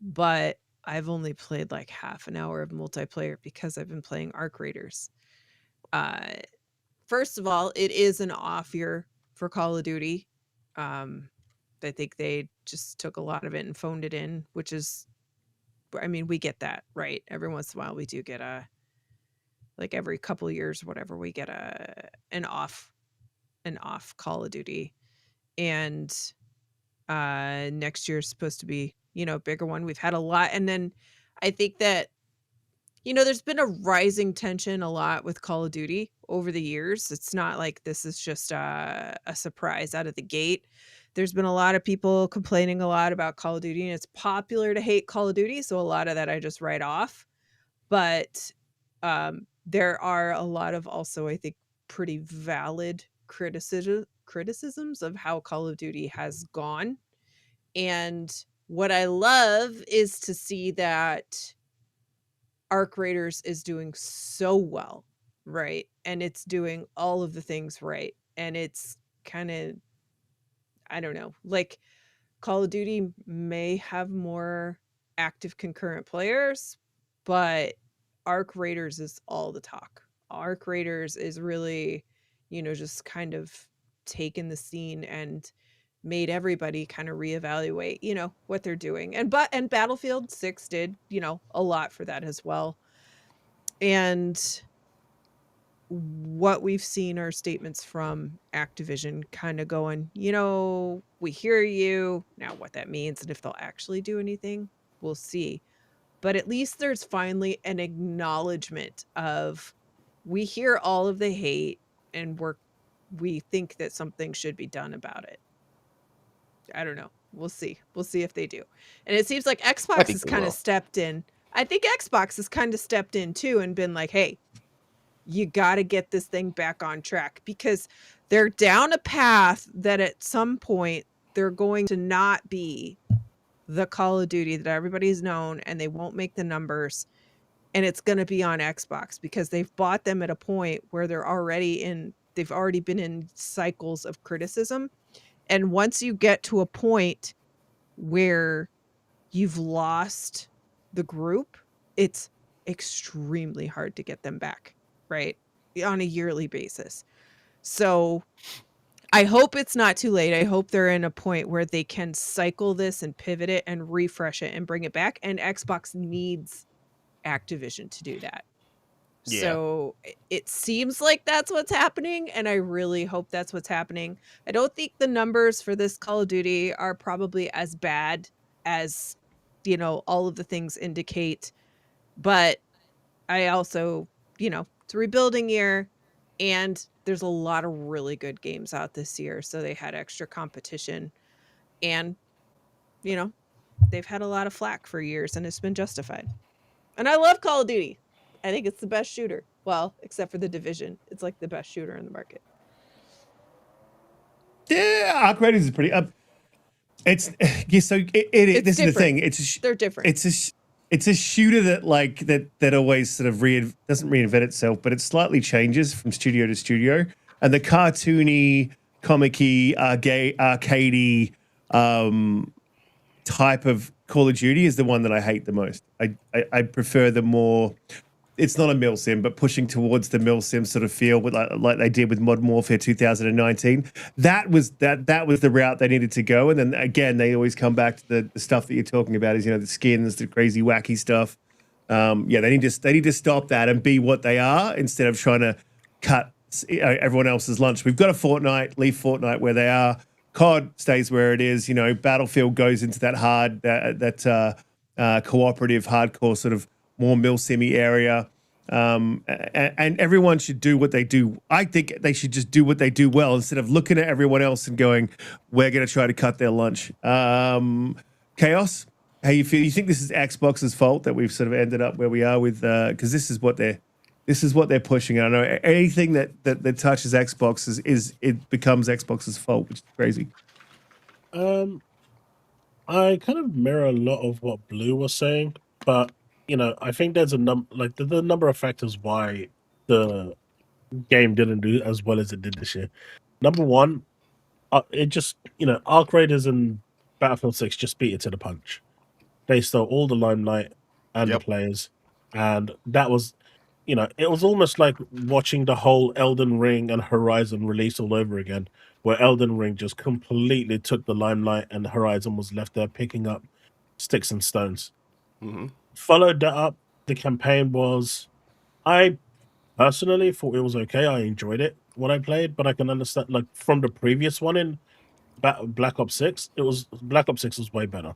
but I've only played like half an hour of multiplayer because I've been playing Arc Raiders. First of all, it is an off year for Call of Duty. I think they just took a lot of it and phoned it in, which is, I mean, we get that, right? Every once in a while we do get like every couple of years or whatever, we get an off Call of Duty. And next year is supposed to be, a bigger one. We've had a lot. And then I think that, there's been a rising tension a lot with Call of Duty over the years. It's not like this is just a surprise out of the gate. There's been a lot of people complaining a lot about Call of Duty, and it's popular to hate Call of Duty. So a lot of that I just write off. But there are a lot of also, I think, pretty valid criticisms of how Call of Duty has gone. And what I love is to see that Arc Raiders is doing so well, right? And it's doing all of the things right. And it's kind of, I don't know, like Call of Duty may have more active concurrent players, but Arc Raiders is all the talk. Arc Raiders is really, just kind of taken the scene and made everybody kind of reevaluate, what they're doing. And Battlefield 6 did, a lot for that as well. And what we've seen are statements from Activision kind of going, we hear you. Now what that means and if they'll actually do anything, we'll see. But at least there's finally an acknowledgement of, we hear all of the hate and we think that something should be done about it. I don't know. We'll see. We'll see if they do. And it seems like Xbox has kind of stepped in. I think Xbox has kind of stepped in too and been like, hey, you got to get this thing back on track, because they're down a path that at some point they're going to not be the Call of Duty that everybody's known, and they won't make the numbers, and it's going to be on Xbox because they've bought them at a point where they've already been in cycles of criticism. And once you get to a point where you've lost the group, it's extremely hard to get them back, right? On a yearly basis. So I hope it's not too late. I hope they're in a point where they can cycle this and pivot it and refresh it and bring it back. And Xbox needs Activision to do that. Yeah. So it seems like that's what's happening, and I really hope that's what's happening. I don't think the numbers for this Call of Duty are probably as bad as, all of the things indicate. But I also, it's a rebuilding year, and there's a lot of really good games out this year. So they had extra competition, and, they've had a lot of flack for years, and it's been justified. And I love Call of Duty. I think it's the best shooter. Well, except for the Division. It's like the best shooter in the market. Yeah, Arc Raiders is pretty. It's yeah. So It's this is the different. thing. They're different. It's a shooter that always sort of doesn't reinvent itself, but it slightly changes from studio to studio. And the cartoony, comic-y, arcadey type of Call of Duty is the one that I hate the most. I prefer the more. It's not a milsim, but pushing towards the milsim sort of feel with like they did with Modern Warfare 2019. That was the route they needed to go. And then again, they always come back to the stuff that you're talking about is, the skins, the crazy wacky stuff. Yeah, they need to stop that and be what they are instead of trying to cut everyone else's lunch. We've got a Fortnite, leave Fortnite where they are. COD stays where it is. Battlefield goes into that hard, cooperative, hardcore sort of more milsim-y area. And everyone should do what they do. I think they should just do what they do well instead of looking at everyone else and going, we're going to try to cut their lunch. Chaos, how you feel? You think this is Xbox's fault that we've sort of ended up where we are with, because this is what they're pushing. I know anything that touches Xbox it becomes Xbox's fault, which is crazy. I kind of mirror a lot of what Blue was saying, but I think there's a the number of factors why the game didn't do as well as it did this year. Number one, it just Arc Raiders and Battlefield 6 just beat it to the punch. They stole all the limelight and the players, and that was it was almost like watching the whole Elden Ring and Horizon release all over again, where Elden Ring just completely took the limelight and Horizon was left there picking up sticks and stones. Mm-hmm. Followed that up, the campaign was, I personally thought it was okay. I enjoyed it, what I played, but I can understand, like, from the previous one in Black Ops 6, Black Ops 6 was way better.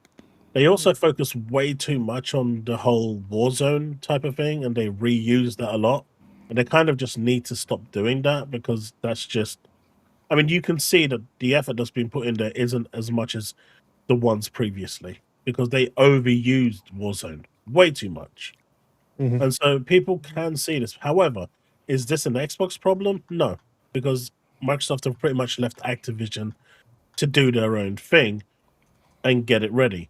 They also focused way too much on the whole Warzone type of thing, and they reused that a lot. And they kind of just need to stop doing that because that's just, I mean, you can see that the effort that's been put in there isn't as much as the ones previously because they overused Warzone way too much. Mm-hmm. And so people can see this. However, is this an Xbox problem? No, because Microsoft have pretty much left Activision to do their own thing and get it ready.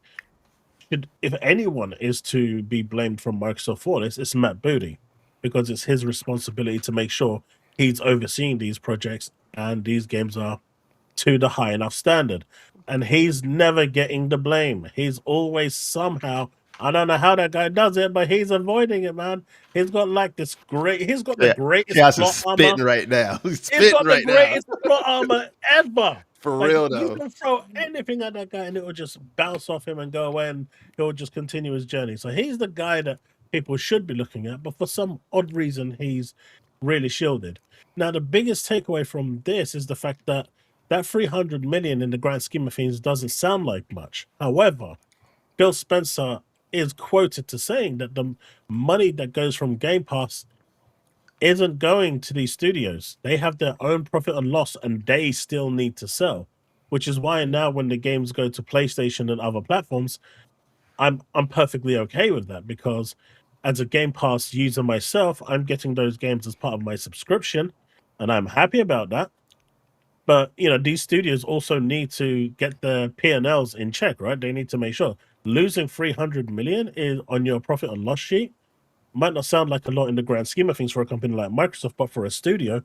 If anyone is to be blamed from Microsoft for this, it's Matt Booty, because it's his responsibility to make sure he's overseeing these projects and these games are to the high enough standard. And he's never getting the blame. He's always somehow, I don't know how that guy does it, but he's avoiding it, man. He's got like this great, he's got the greatest Chaos plot is armor. spitting right now. He's He's got spitting right the greatest plot armor ever. For Like, real, you though. can throw anything at that guy and it will just bounce off him and go away and he'll just continue his journey. So he's the guy that people should be looking at, but for some odd reason, he's really shielded. Now, the biggest takeaway from this is the fact that 300 million in the grand scheme of things doesn't sound like much. However, Phil Spencer is quoted to saying that the money that goes from Game Pass isn't going to these studios. They have their own profit and loss and they still need to sell, which is why now when the games go to PlayStation and other platforms, I'm perfectly okay with that, because as a Game Pass user myself, I'm getting those games as part of my subscription and I'm happy about that. But these studios also need to get their P&Ls in check, right? They need to make sure losing 300 million is on your profit and loss sheet might not sound like a lot in the grand scheme of things for a company like Microsoft, but for a studio,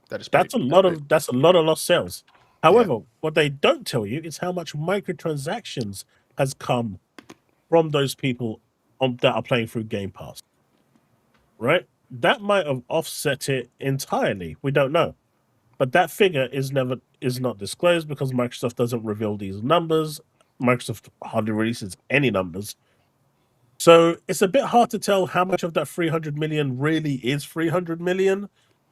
that's a lot of lost sales. However, what they don't tell you is how much microtransactions has come from those people that are playing through Game Pass, right? That might have offset it entirely. We don't know, but that figure is not disclosed because Microsoft doesn't reveal these numbers. Microsoft hardly releases any numbers. So it's a bit hard to tell how much of that 300 million really is 300 million.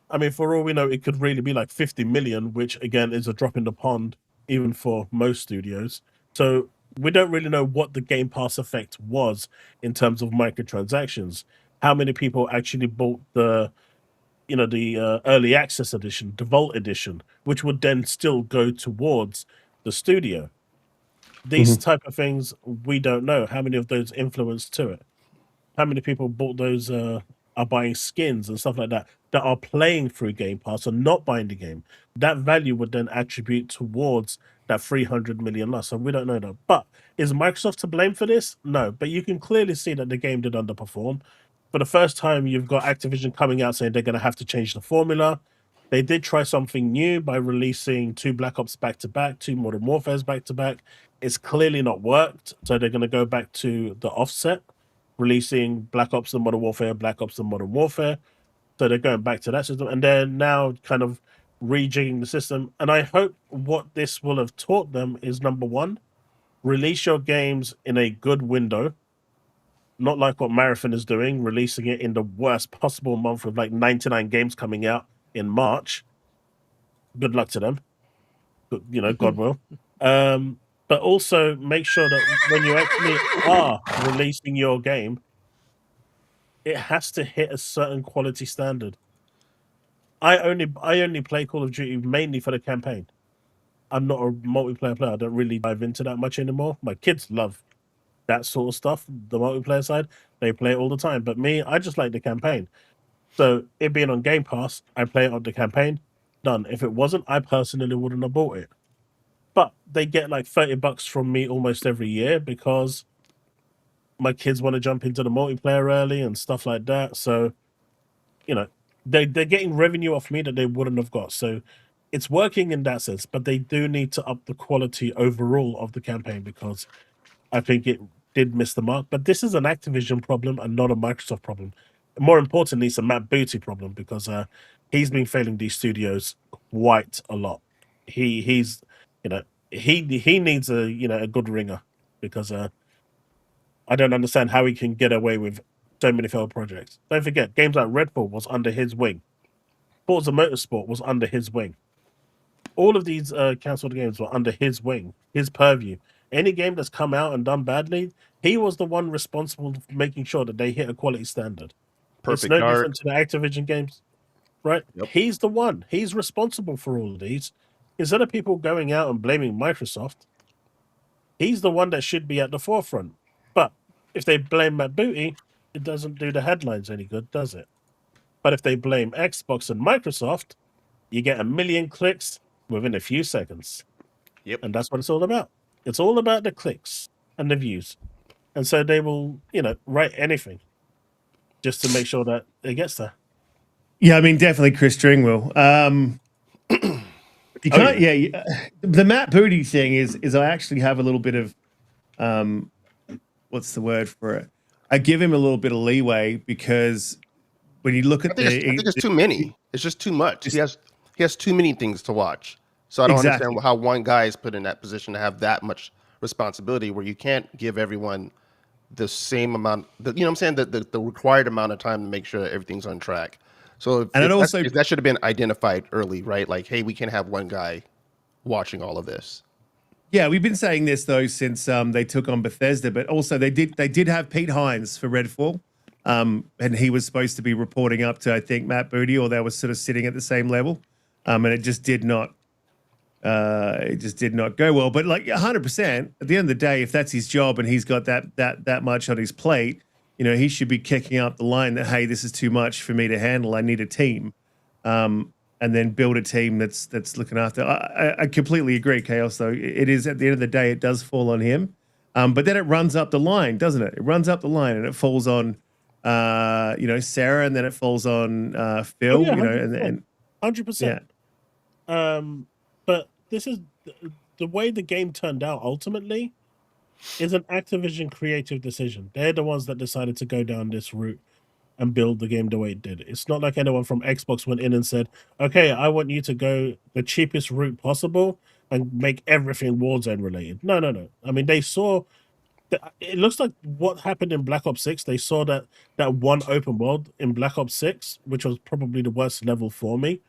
I mean, for all we know, it could really be like 50 million, which again is a drop in the pond, even for most studios. So we don't really know what the Game Pass effect was in terms of microtransactions. How many people actually bought the early access edition, the Vault edition, which would then still go towards the studio. These type of things, we don't know how many of those influence to it. how many people bought those are buying skins and stuff like that are playing through Game Pass and not buying the game. That value would then attribute towards that 300 million loss. And we don't know that. But is Microsoft to blame for this? No. But you can clearly see that the game did underperform. For the first time, you've got Activision coming out saying they're going to have to change the formula. They did try something new by releasing 2 Black Ops back-to-back, 2 Modern Warfares back-to-back. It's clearly not worked. So they're going to go back to the offset, releasing Black Ops and Modern Warfare, Black Ops and Modern Warfare. So they're going back to that system, and they're now kind of rejigging the system. And I hope what this will have taught them is, number one, release your games in a good window, not like what Marathon is doing, releasing it in the worst possible month with like 99 games coming out in March. Good luck to them. You know, God will. But also make sure that when you actually are releasing your game, it has to hit a certain quality standard. I only play Call of Duty mainly for the campaign. I'm not a multiplayer player. I don't really dive into that much anymore. My kids love that sort of stuff, the multiplayer side. They play it all the time. But me, I just like the campaign. So it being on Game Pass, I play it on the campaign. Done. If it wasn't, I personally wouldn't have bought it. But they get like $30 from me almost every year because my kids want to jump into the multiplayer early and stuff like that. So, you know, they're getting revenue off me that they wouldn't have got. So it's working in that sense, but they do need to up the quality overall of the campaign because I think it did miss the mark. But this is an Activision problem and not a Microsoft problem. More importantly, it's a Matt Booty problem because he's been failing these studios quite a lot. He's you know he needs a good ringer because I don't understand how he can get away with so many failed projects. Don't forget, games like Redfall was under his wing. Forza Motorsport was under his wing. All of these cancelled games were under his wing, his purview. Any game that's come out and done badly, he was the one responsible for making sure that they hit a quality standard. Perfect It's no Dark. different to the Activision games, right? Yep. He's the one. He's responsible for all of these. Instead of people going out and blaming Microsoft, he's the one that should be at the forefront. But if they blame Matt Booty, it doesn't do the headlines any good, does it? But if they blame Xbox and Microsoft, you get 1 million clicks within a few seconds. Yep. And that's what it's all about. It's all about the clicks and the views. And so they will, write anything just to make sure that it gets there. Yeah, I mean, definitely Chris String will. You can't, the Matt Booty thing is I actually have a little bit of, what's the word for it? I give him a little bit of leeway because when you look at I think it's too many. It's just too much. He has too many things to watch. So I don't understand how one guy is put in that position to have that much responsibility where you can't give everyone the same amount, the required amount of time to make sure that everything's on track. So that should have been identified early, right? Like, hey, we can't have one guy watching all of this. Yeah, we've been saying this though since they took on Bethesda, but also they did have Pete Hines for Redfall, and he was supposed to be reporting up to, I think, Matt Booty, or they were sort of sitting at the same level, and it just did not. It just did not go well. But like 100%, at the end of the day, if that's his job and he's got that much on his plate, he should be kicking up the line that, hey, this is too much for me to handle. I need a team. And then build a team that's looking after. I completely agree, Chaos, though. It is, at the end of the day, it does fall on him. But then it runs up the line, doesn't it? It runs up the line and it falls on, Sarah, and then it falls on Phil, Oh, yeah, and 100%. Yeah. But this is the way the game turned out ultimately is an Activision creative decision. They're the ones that decided to go down this route and build the game the way it did. It's not like anyone from Xbox went in and said, okay, I want you to go the cheapest route possible and make everything Warzone related. No. I mean, they saw that it looks like what happened in Black Ops 6. They saw that one open world in Black Ops 6, which was probably the worst level for me.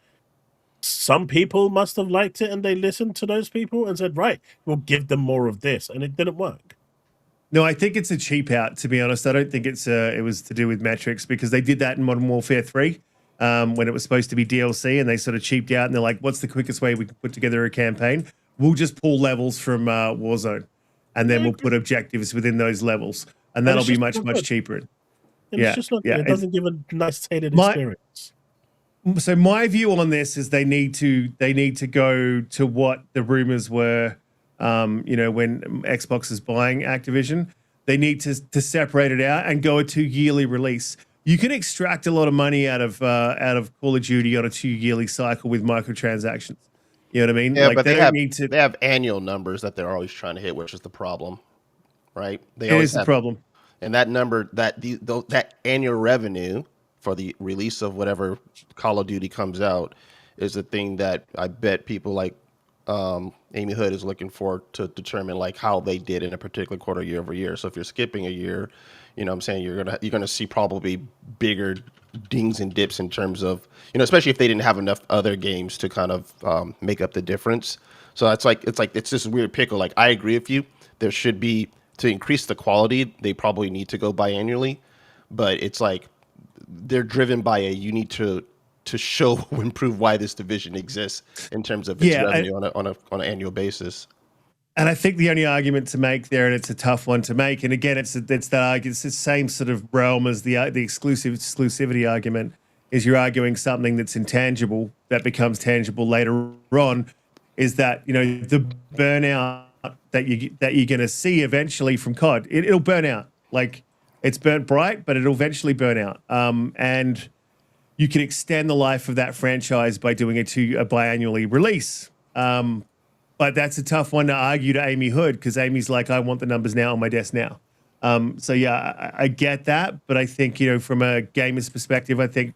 Some people must have liked it and they listened to those people and said, right, we'll give them more of this. And it didn't work. No, I think it's a cheap out, to be honest. I don't think it was to do with metrics, because they did that in Modern Warfare 3 when it was supposed to be DLC, and they sort of cheaped out and they're like, what's the quickest way we can put together a campaign? We'll just pull levels from Warzone, and then we'll put objectives within those levels, and that'll be much cheaper. And Yeah, it's just not. yeah, It doesn't give a nice tailored My- experience. So my view on this is they need to go to what the rumors were. When Xbox is buying Activision, they need to separate it out and go a 2-yearly release. You can extract a lot of money out of Call of Duty on a 2-yearly cycle with microtransactions. You know what I mean? Yeah, like but they don't need to. they have annual numbers that they're always trying to hit, which is the problem, right? They It always is the have, problem. and that number that annual revenue for the release of whatever Call of Duty comes out is the thing that I bet people like Amy Hood is looking for to determine like how they did in a particular quarter year over year. So if you're skipping a year, you know what I'm saying, you're gonna see probably bigger dings and dips in terms of, especially if they didn't have enough other games to kind of make up the difference. So it's this weird pickle. Like, I agree with you. There should be, to increase the quality, they probably need to go biannually, but it's like they're driven by you need to show and prove why this division exists in terms of its revenue on an annual basis. And I think the only argument to make there, and it's a tough one to make, and again, it's the same sort of realm as the exclusivity argument, is you're arguing something that's intangible that becomes tangible later on, is that the burnout that you're going to see eventually from COD, it'll burn out. Like, it's burnt bright, but it'll eventually burn out. And you can extend the life of that franchise by doing a biannually release. But that's a tough one to argue to Amy Hood, because Amy's like, I want the numbers now on my desk now. So yeah, I get that, but I think from a gamer's perspective, I think,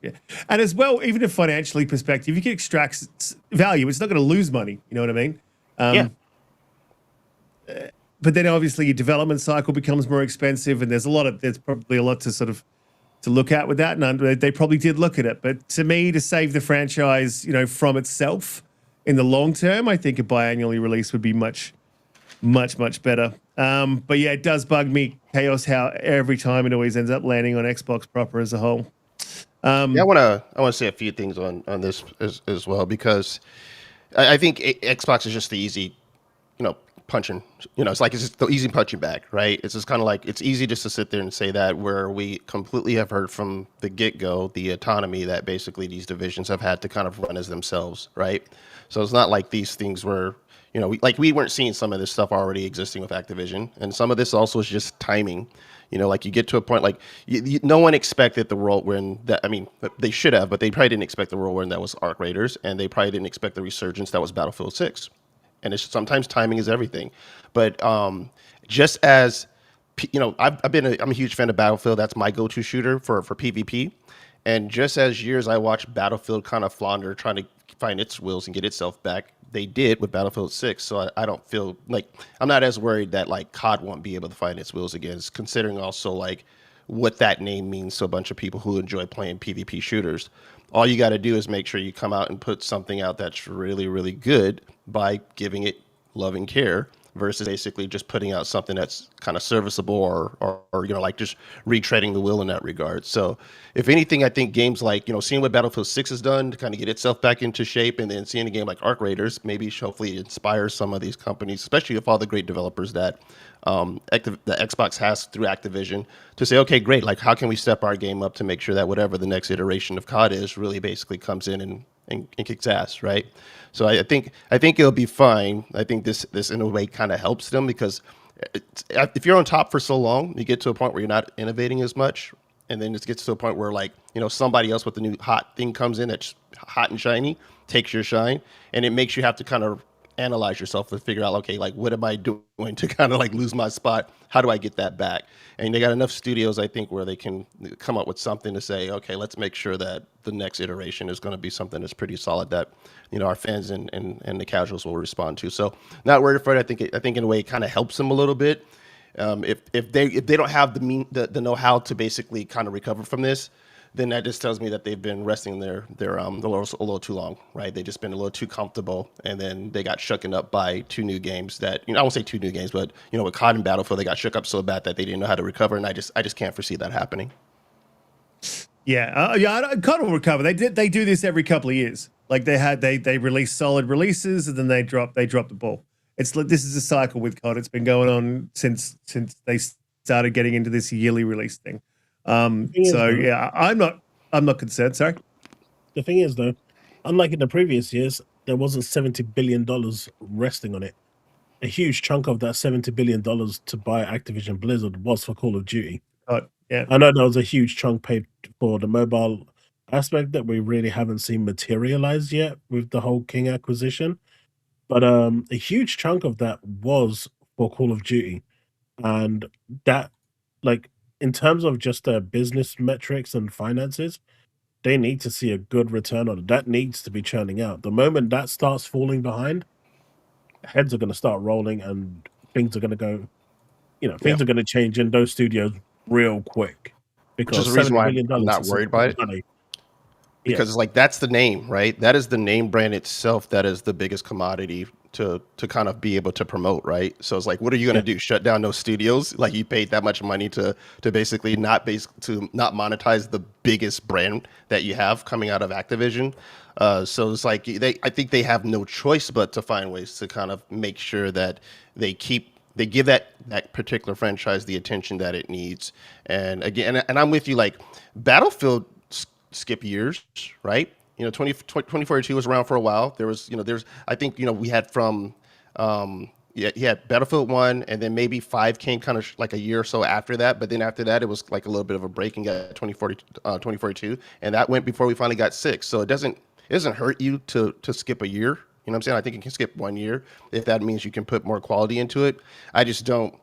and as well, even a financially perspective, you can extract value. It's not going to lose money. You know what I mean? Yeah. But then obviously your development cycle becomes more expensive, and there's probably a lot to look at with that. And they probably did look at it, but to me, to save the franchise, from itself in the long term, I think a biannually release would be much, much, much better. But yeah, it does bug me, Chaos, how every time it always ends up landing on Xbox proper as a whole. I want to say a few things on this as well, because I think Xbox is just the easy, punching. It's just the easy punching bag, right? It's just kind of like, it's easy just to sit there and say that, where we completely have heard from the get-go the autonomy that basically these divisions have had to kind of run as themselves, right? So it's not like these things were, we weren't seeing some of this stuff already existing with Activision, and some of this also is just timing. Like you get to a point, like no one expected the whirlwind that, I mean, they should have, but they probably didn't expect the whirlwind that was Arc Raiders, and they probably didn't expect the resurgence that was Battlefield 6. And it's sometimes timing is everything. But just as, I'm a huge fan of Battlefield. That's my go-to shooter for PvP. And just as years I watched Battlefield kind of flounder, trying to find its wheels and get itself back, they did with Battlefield 6. So I don't feel like, I'm not as worried that like COD won't be able to find its wheels again, considering also like what that name means to a bunch of people who enjoy playing PvP shooters. All you got to do is make sure you come out and put something out that's really, really good by giving it love and care, versus basically just putting out something that's kind of serviceable or like just retreading the wheel in that regard. So if anything, I think games like, seeing what Battlefield 6 has done to kind of get itself back into shape, and then seeing a game like Arc Raiders, maybe hopefully inspire some of these companies, especially with all the great developers that the Xbox has through Activision, to say, okay, great, like how can we step our game up to make sure that whatever the next iteration of COD is really basically comes in and kicks ass, right? So I think it'll be fine. I think this in a way kind of helps them, because if you're on top for so long, you get to a point where you're not innovating as much, and then it gets to a point where like somebody else with the new hot thing comes in that's hot and shiny, takes your shine, and it makes you have to kind of analyze yourself and figure out, okay, like what am I doing to kind of like lose my spot? How do I get that back? And they got enough studios, I think, where they can come up with something to say, okay, let's make sure that the next iteration is going to be something that's pretty solid that our fans and the casuals will respond to. So not worried for it. I think in a way it kind of helps them a little bit. If they don't have the know-how to basically kind of recover from this, then that just tells me that they've been resting their laurels a little too long, right? They've just been a little too comfortable, and then they got shooken up by two new games that, I won't say two new games, but with COD and Battlefield, they got shook up so bad that they didn't know how to recover, and I just can't foresee that happening. Yeah, COD will recover. They do this every couple of years. Like they release solid releases, and then they drop the ball. It's like, this is a cycle with COD. It's been going on since they started getting into this yearly release thing. thing is, So though- yeah, I'm not concerned. Sorry. The thing is, though, unlike in the previous years, there wasn't $70 billion resting on it. A huge chunk of that $70 billion to buy Activision Blizzard was for Call of Duty. Yeah. I know there was a huge chunk paid for the mobile aspect that we really haven't seen materialize yet with the whole King acquisition. But a huge chunk of that was for Call of Duty. And that, like, in terms of just their business metrics and finances, they need to see a good return on it. That needs to be churning out. The moment that starts falling behind, heads are going to start rolling and things are going to go, things are going to change in those studios real quick. Which Because is the reason why $70 billion I'm not is worried by it. money. Because like that's the name, right? That is the name brand itself. That is the biggest commodity to kind of be able to promote, right? So it's like, what are you going to do? Shut down those studios? Like you paid that much money to basically not monetize the biggest brand that you have coming out of Activision. So it's like I think they have no choice but to find ways to kind of make sure that they give that particular franchise the attention that it needs. And again, and I'm with you, like Battlefield skip years, right? 2042 was around for a while. There's I think, we had from, you had Battlefield 1, and then maybe 5 came kind of like a year or so after that. But then after that, it was like a little bit of a break and got 2042, and that went before we finally got 6. So it doesn't hurt you to skip a year. You know what I'm saying? I think you can skip 1 year if that means you can put more quality into it. I just don't.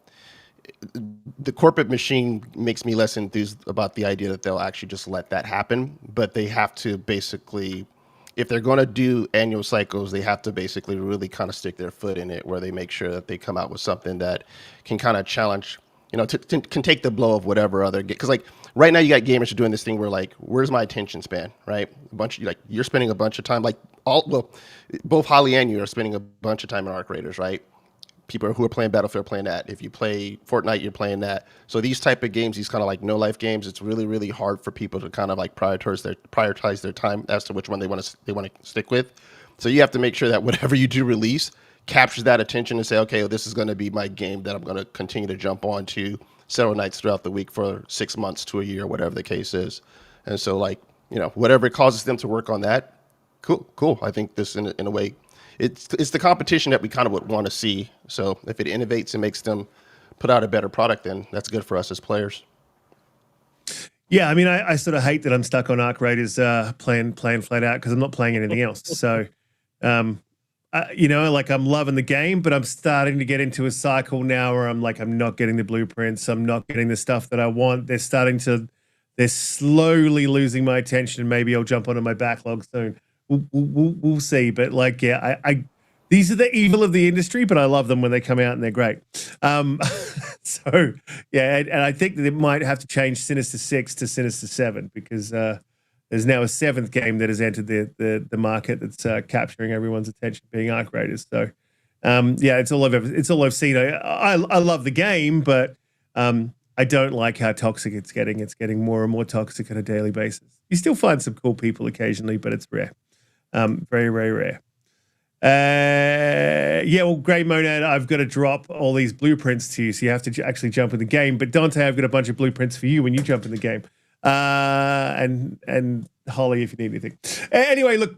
The corporate machine makes me less enthused about the idea that they'll actually just let that happen. But they have to basically, if they're going to do annual cycles, they have to basically really kind of stick their foot in it, where they make sure that they come out with something that can kind of challenge, can take the blow of whatever other. Because like right now, you got gamers doing this thing where like, where's my attention span, right? You're spending a bunch of time, both Holly and you are spending a bunch of time in Arc Raiders, right? People who are playing Battlefield are playing that. If you play Fortnite, you're playing that. So these type of games, these kind of like no life games, it's really, really hard for people to kind of like prioritize their time as to which one they want to stick with. So you have to make sure that whatever you do release captures that attention and say, okay, well, this is going to be my game that I'm going to continue to jump on to several nights throughout the week for 6 months to a year, whatever the case is. And so like, whatever causes them to work on that, cool. I think this in a way, it's the competition that we kind of would want to see. So if it innovates and makes them put out a better product, then that's good for us as players. Yeah, I mean, I sort of hate that I'm stuck on Arc Raiders playing flat out because I'm not playing anything else. So, like I'm loving the game, but I'm starting to get into a cycle now where I'm not getting the blueprints. I'm not getting the stuff that I want. They're slowly losing my attention. Maybe I'll jump onto my backlog soon. We'll see. But I these are the evil of the industry, but I love them when they come out and they're great. So yeah, and I think that it might have to change Sinister 6 to Sinister 7 because there's now a 7th game that has entered the market that's capturing everyone's attention, being Arc Raiders. So yeah, it's all I've seen. I love the game, but I don't like how toxic it's getting. It's getting more and more toxic on a daily basis. You still find some cool people occasionally, but it's rare. Very, very rare. Yeah, well, Grey Monad, I've got to drop all these blueprints to you, so you have to actually jump in the game. But Donte, I've got a bunch of blueprints for you when you jump in the game. And Holly, if you need anything. Anyway, look,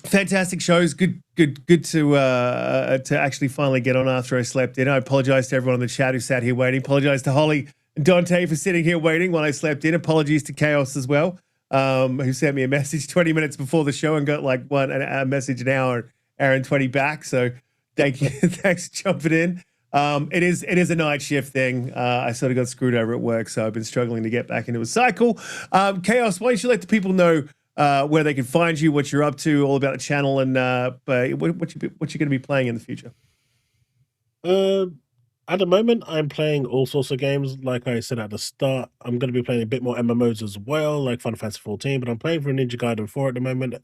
fantastic shows. Good to actually finally get on after I slept in. I apologize to everyone in the chat who sat here waiting. Apologize to Holly and Donte for sitting here waiting while I slept in. Apologies to Chaos as well, who sent me a message 20 minutes before the show and got a message an hour and 20 back. So thank you. Thanks for jumping in. It is a night shift thing. I sort of got screwed over at work, so I've been struggling to get back into a cycle. Chaos, why don't you let the people know where they can find you, what you're up to, all about the channel, and what you're going to be playing in the future? At the moment, I'm playing all sorts of games. Like I said at the start, I'm going to be playing a bit more MMOs as well, like Final Fantasy 14, but I'm playing for Ninja Gaiden 4 at the moment,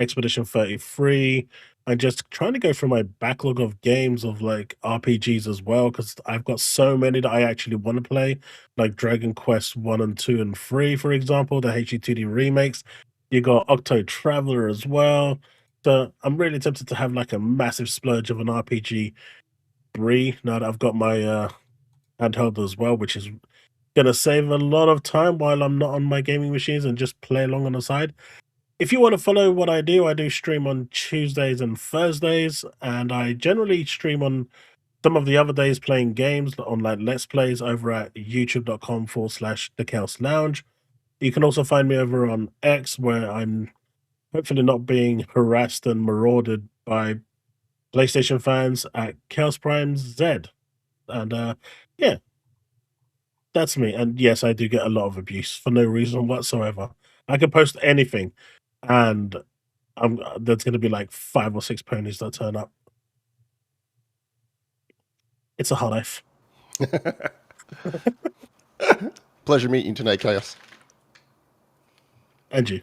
Expedition 33. I'm just trying to go through my backlog of games of like RPGs as well, because I've got so many that I actually want to play, like Dragon Quest 1 and 2 and 3, for example, the HD2D remakes. You got Octo Traveler as well. So I'm really tempted to have like a massive splurge of an RPG spree now that I've got my handheld as well, which is Gonna save a lot of time while I'm not on my gaming machines and just play along on the side. If you want to follow what I do stream on Tuesdays and Thursdays, and I generally stream on some of the other days playing games on like Let's Plays over at youtube.com/The Chaos Lounge. You can also find me over on X, where I'm hopefully not being harassed and marauded by PlayStation fans at Chaos Prime Z. And yeah, that's me. And yes, I do get a lot of abuse for no reason whatsoever. I can post anything, and there's going to be like 5 or 6 ponies that turn up. It's a hard life. Pleasure meeting you tonight, Chaos. And you.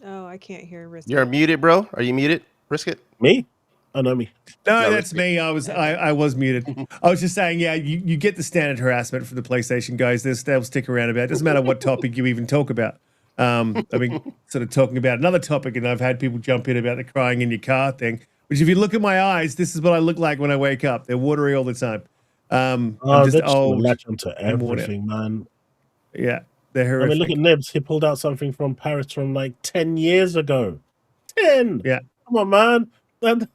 Oh, I can't hear Riskit. You're muted, bro. Are you muted, Riskit? Me? Oh, no, me. No, No, that's Riskit. me. I was muted. I was just saying, yeah, you get the standard harassment from the PlayStation guys. They'll stick around about it. Doesn't matter what topic you even talk about. I mean, sort of talking about another topic, and I've had people jump in about the crying in your car thing. Which, if you look at my eyes, this is what I look like when I wake up. They're watery all the time. I'm just They're just old. latch onto and worn out. everything, man. Yeah, they're I horrific. mean, look at Nibs. He pulled out something from Paris from like 10 years ago. 10! Yeah. Come on, man. And,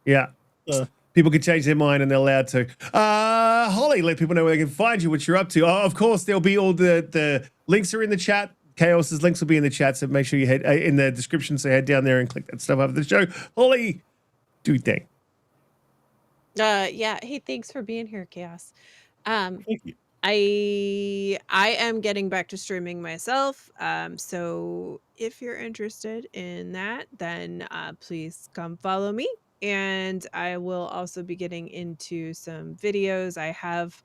Yeah. uh, People can change their mind and they're allowed to. Holly, let people know where they can find you, what you're up to. Oh, of course, there'll be all the links are in the chat. Chaos's links will be in the chat, so make sure you head in the description. So head down there and click that stuff after the show. Holly, do your thing. Yeah. Hey, thanks for being here, Chaos. thank you. I am getting back to streaming myself. So if you're interested in that, then please come follow me. And I will also be getting into some videos. I have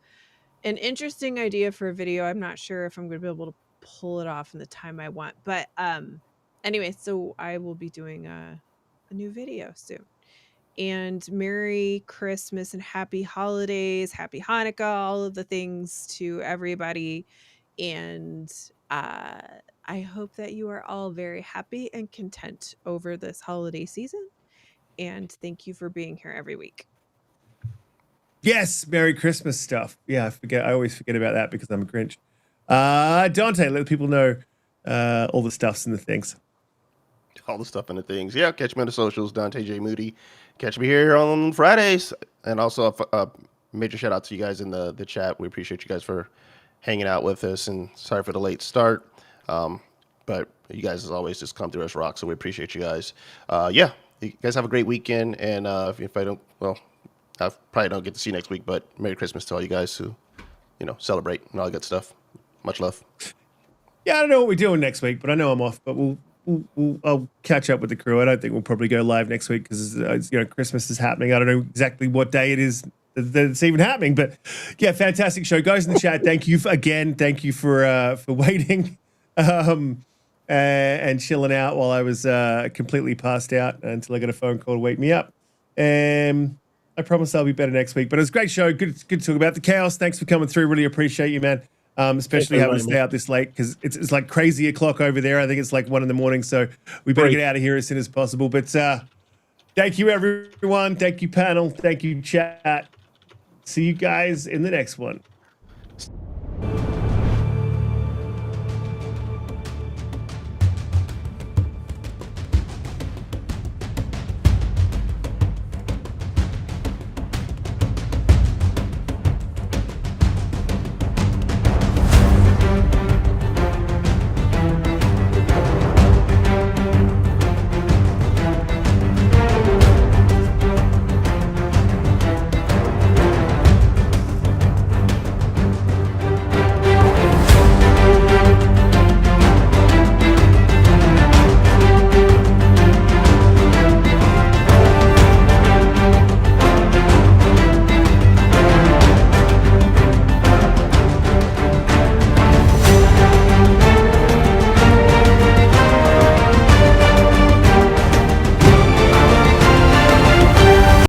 an interesting idea for a video. I'm not sure if I'm going to be able to pull it off in the time I want. But anyway, so I will be doing a new video soon. And Merry Christmas and Happy Holidays, Happy Hanukkah, all of the things to everybody. And I hope that you are all very happy and content over this holiday season. And thank you for being here every week. Yes, Merry Christmas stuff. Yeah, I always forget about that because I'm a Grinch. Donte, let people know all the stuffs and the things. All the stuff and the things. Yeah, catch me on the socials, Donte J. Moody. Catch me here on Fridays. And also a major shout out to you guys in the chat. We appreciate you guys for hanging out with us, and sorry for the late start. But you guys, as always, just come through us rock, so we appreciate you guys. Yeah, you guys have a great weekend, and if I don't, well, I probably don't get to see you next week, but Merry Christmas to all you guys who, celebrate and all that good stuff. Much love. Yeah, I don't know what we're doing next week, but I know I'm off. But I'll catch up with the crew. I don't think we'll probably go live next week because Christmas is happening. I don't know exactly what day it is that it's even happening, but yeah, fantastic show, guys in the chat. Thank you again. Thank you for waiting and chilling out while I was completely passed out until I got a phone call to wake me up. I promise I'll be better next week. But it was a great show. Good to talk about the chaos. Thanks for coming through. Really appreciate you, man. Especially having to stay out this late because it's like crazy o'clock over there. I think it's like 1 a.m. So we better get out of here as soon as possible. But thank you, everyone. Thank you, panel. Thank you, chat. See you guys in the next one.